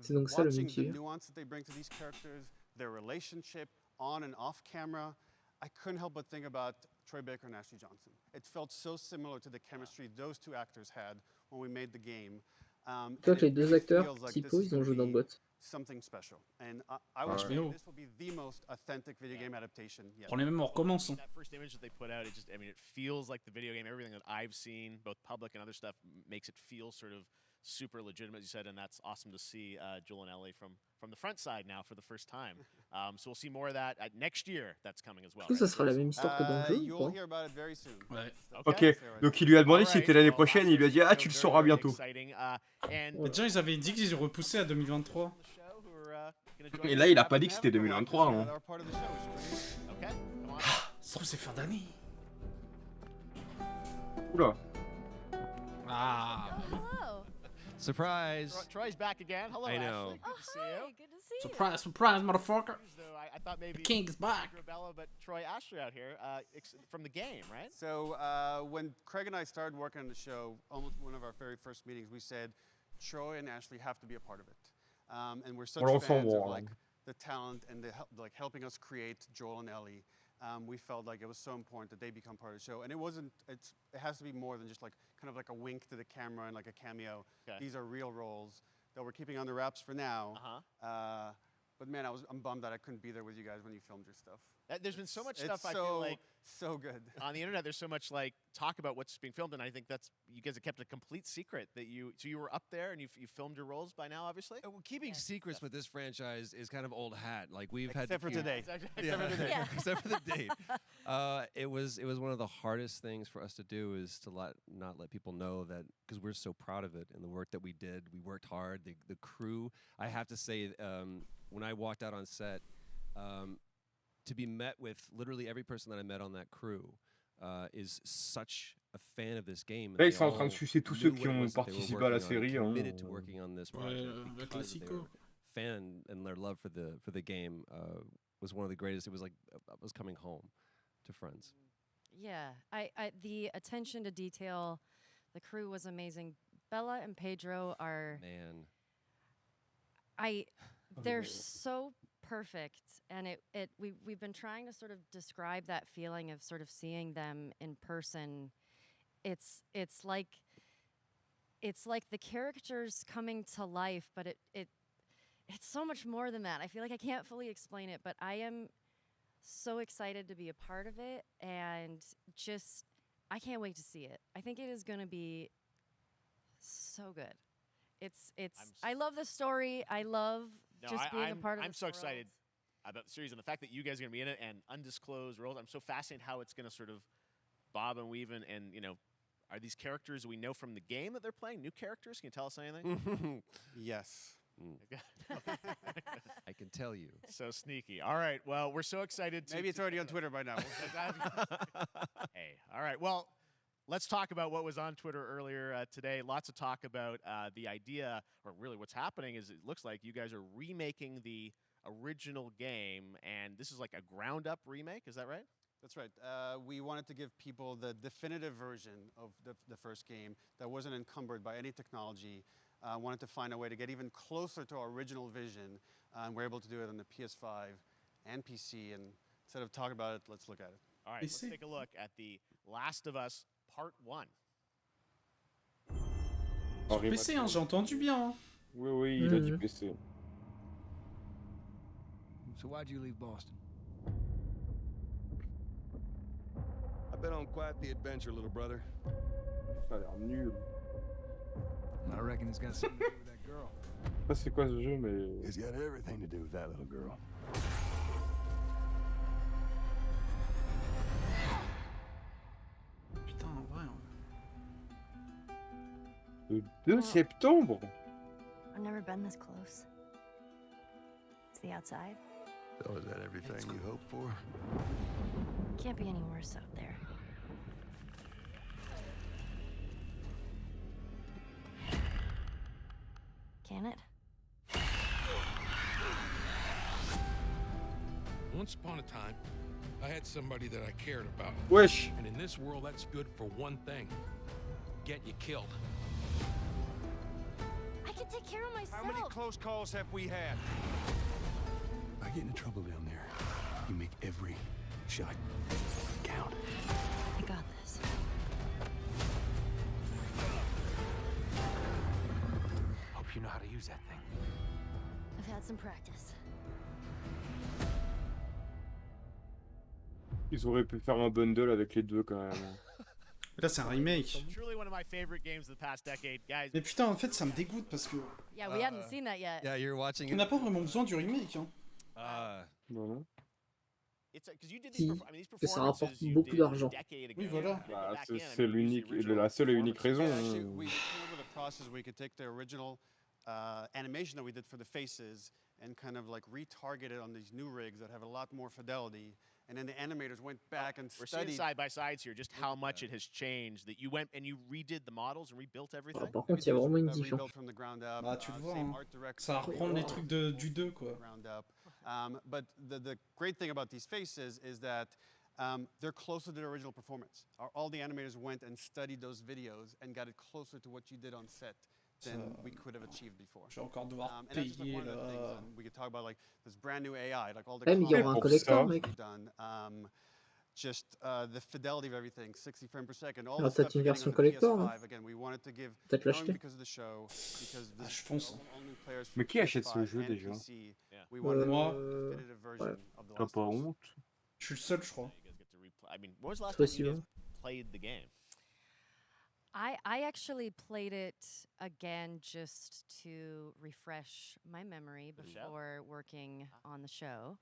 C'est donc ça, le Watching the multivers. nuance that they bring to these characters, their relationship on and off camera, I couldn't help but think about Troy Baker and Ashley Johnson. It felt so similar to the chemistry those two actors had when we made the game. Toi, And les it deux really acteurs feels like typo, this is ils ont gonna joué dans be Boîte. something special. And I would Ouais. say this will be the most authentic video game adaptation yet. Prenez même, on recommence. Hein. That first image that they put out, it feels like the video game. Everything that I've seen, both public and other stuff, makes it feel sort of super legitimate, as you said, and that's awesome to see Joel and Ellie from the front side now for the first time. So we'll see more of that next year. That's coming as well. Est-ce que ça sera la même histoire que dans le jeu ou You'll pas? hear about it very soon. Ouais. Ok, donc il lui a demandé si c'était l'année prochaine, il lui a dit ah tu le sauras bientôt. Mais déjà, ils avaient dit qu'ils repoussaient à 2023. Et là il a pas dit que c'était 2023. Hein. Ça se trouve, c'est fin d'année. Oula. Ah. Hello. Surprise! Troy's back again. Hello, I know. Ashley. Good to see you. Good to see Surprise, surprise, motherfucker. I thought maybe The king is back. Bella, but Troy Ashley out here from the game, right? So when Craig and I started working on the show, almost one of our very first meetings, we said Troy and Ashley have to be a part of it. And we're such On fans l'enfant, of ouais. the talent and helping us create Joel and Ellie. We felt like it was so important that they become part of the show. And it has to be more than just kind of like a wink to the camera and like a cameo. Okay. These are real roles that we're keeping under wraps for now. But man, I'm bummed that I couldn't be there with you guys when you filmed your stuff. There's been so much It's stuff I feel like so good on the internet. There's so much talk about what's being filmed, and I think that's you guys have kept a complete secret that you were up there and you filmed your roles by now, obviously. Well, keeping secrets with this franchise is kind of old hat. Like we've had Except for today. Except for today. Except for the date. It was one of the hardest things for us to do is to not let people know that because we're so proud of it and the work that we did. We worked hard. The crew. I have to say, when I walked out on set, to be met with literally every person that I met on that crew is such a fan of this game. Là ils sont en train de sucer tous ceux qui ont participé à la série. Hein. Committed to working on this project le because they classico. were fan and their love for the game was one of the greatest. It was like I was coming home to friends. Yeah, I the attention to detail, the crew was amazing. Bella and Pedro are they're so perfect, and we've been trying to sort of describe that feeling of sort of seeing them in person. It's like the characters coming to life, but it's so much more than that. I feel like I can't fully explain it, but I am so excited to be a part of it, and just I can't wait to see it. I think it is going to be so good. I love the story. I love being a part of I'm this so world. excited about the series and the fact that you guys are going to be in it and undisclosed roles. I'm so fascinated how it's going to sort of bob and weave and are these characters we know from the game that they're playing? New characters? Can you tell us anything? Yes. I can tell you. So sneaky. All right. Well, we're so excited. Maybe it's already on Twitter by now. Hey. All right. Well, let's talk about what was on Twitter earlier today. Lots of talk about the idea, or really what's happening is it looks like you guys are remaking the original game, and this is like a ground-up remake. Is that right? That's right. We wanted to give people the definitive version of the first game that wasn't encumbered by any technology. Wanted to find a way to get even closer to our original vision, and we're able to do it on the PS5 and PC. And instead of talking about it, let's look at it. All right, let's take a look at The Last of Us Part 1. Sur PC, hein, j'ai entendu bien. Hein. Oui, il a dit PC. So why'd you leave Boston? I've been on quite the adventure, little brother. Ça a l'air nul. I reckon it's got something to do with that girl. Je sais pas c'est quoi ce jeu, mais... It's got everything to do with that little girl. Putain, en vrai. Le 2 septembre. I've never been this close. Is the outside? So is that everything you hoped for? Can't be any worse out there. Can it? Once upon a time, I had somebody that I cared about. Wesh. And in this world, that's good for one thing. Get you killed. I can take care of myself. How many close calls have we had? I get into trouble down there. You make every shot count. I got this. Hope you know how to use that thing. I've had some practice. Ils auraient pu faire un bundle avec les deux quand même. Là, c'est un remake. Truly one of my favorite games of the past decade, guys. Mais putain, en fait, ça me dégoûte parce que... Yeah, we hadn't seen that yet. Yeah, you're watching On n'a pas vraiment besoin du remake. Hein. Non. Si, que ça rapporte beaucoup d'argent. Oui, voilà. Bah, c'est l'unique, la seule et unique raison. Actually, we came up with a process where we could take the original animation that we did for the faces and kind of like retarget it on these new rigs that have a lot more fidelity. And then the animators went back and We're studied. seeing side by sides here just how much it has changed. That you went and you redid the models and rebuilt everything. Par contre, il y a vraiment une différence. Bah, tu le vois, hein. Ça va reprendre les trucs du 2, quoi. But the great thing about these faces is that they're closer to the original performance. All the animators went and studied those videos and got it closer to what you did on set than we could have achieved before. Je vais encore devoir And that's just like payer one of the things, là. and we could talk about like this brand new AI, like all the Mais il y aura un collector, mec. done. Just the fidelity of everything, 60 frames per second. All Alors, the stuff peut-être une you're version getting on the collector, PS5. hein. Again, we wanted to give Peut-être not only l'acheter. because of the show, because this je pense. all new players Mais from qui achète ce PS5 jeu and déjà? PC, we wanted Moi. the definitive version of the T'as Last pas of Us. honte? Je suis le seul, je crois. I mean, when was the last Toi time aussi, you guys hein. played the game? I actually played it again just to refresh my memory The show? before working on the show.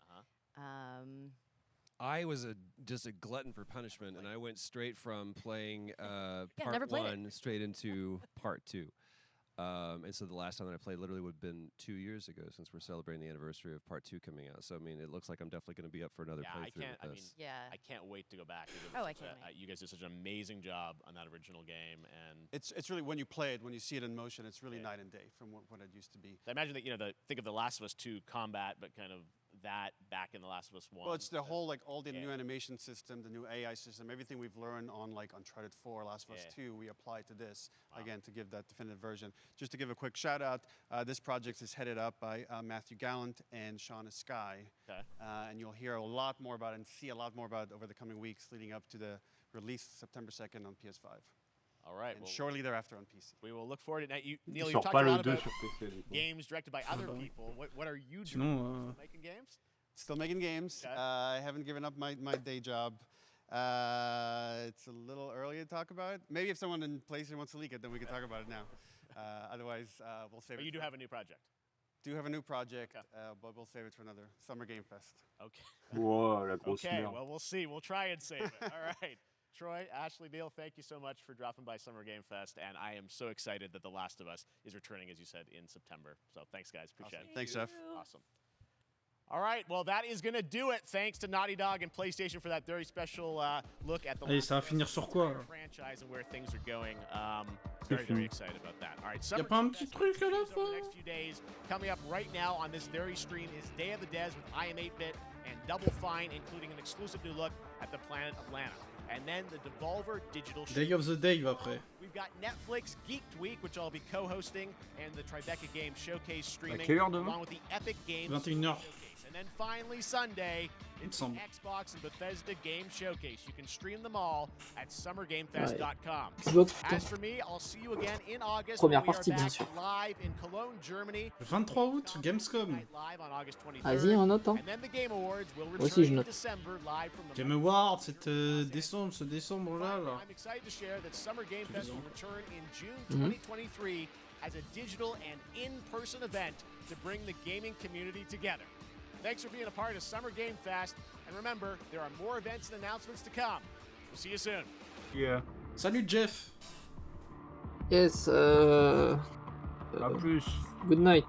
I was just a glutton for punishment, and I went straight from playing never part played it. 1 straight into part 2. And so the last time that I played literally would have been 2 years ago, since we're celebrating the anniversary of part 2 coming out. So I mean, it looks like I'm definitely going to be up for another playthrough with this. I can't wait to go back. Oh, I can't You guys did such an amazing job on that original game, and It's really, when you play it, when you see it in motion, it's really night and day from what it used to be. I imagine that think of the Last of Us 2 combat, but kind of that back in the Last of Us 1. Well, it's the whole, like, all the new animation system, the new AI system, everything we've learned on, like, Uncharted 4, Last of Us 2, we apply to this, again, to give that definitive version. Just to give a quick shout out, this project is headed up by Matthew Gallant and Shauna Skye. Okay. And you'll hear a lot more about it and see a lot more about it over the coming weeks leading up to the release September 2nd on PS5. All right. And shortly thereafter on PC. We will look forward to it. Now, Neil, Il you've sort talked pas a le lot 2 about sur PC, du coup. games directed by other people. What are you doing? Sinon, Still making games? Still making games. Okay. I haven't given up my day job. It's a little early to talk about. Maybe if someone in PlayStation wants to leak it, then we can talk about it now. Otherwise, we'll save it. But you do have a new project. Do have a new project, but we'll save it for another Summer Game Fest. Okay. Wow, la grosse Okay, merde. well, we'll see. We'll try and save it. All right. Troy, Ashley, Neil, thank you so much for dropping by Summer Game Fest, and I am so excited that The Last of Us is returning, as you said, in September. So thanks, guys. Appreciate it. Thanks, Jeff. Awesome. All right, well, that is going to do it. Thanks to Naughty Dog and PlayStation for that very special look at the Allez, ça va finir sur quoi alors? franchise and where things are going. Very excited about that. All right, Y'a pas un petit truc à la fin? the next few days. Coming up right now on this very stream is Day of the Des with I Am 8-Bit and Double Fine, including an exclusive new look at the planet Atlanta. And then the Devolver Digital Day of the Dave après. We've got Netflix Geeked Week, which I'll be co-hosting, and the Tribeca Games Showcase streaming, quelle heure demain? along with the Epic Games 21h. Showcase. And then finally Sunday, it's the Xbox and Bethesda Game Showcase. You can stream them all at summergamefest.com. Xbox, As for me, I'll see you again in August. Première when we partie, are bien back sûr. live in Cologne, Germany. Le 23 août, Gamescom. Live on August 23rd. Vas-y, on note. Hein. And then the Game Awards will Moi aussi, je return in note. December, live from the Game Awards, c'est décembre, ce décembre-là. Là. I'm excited to share that Summer Game Fest will return in June Mhm. 2023 as a digital and in-person event to bring the gaming community together. Thanks for being a part of Summer Game Fest, and remember, there are more events and announcements to come. We'll see you soon. Yeah. Salut Jeff. Yes. À plus. Good night.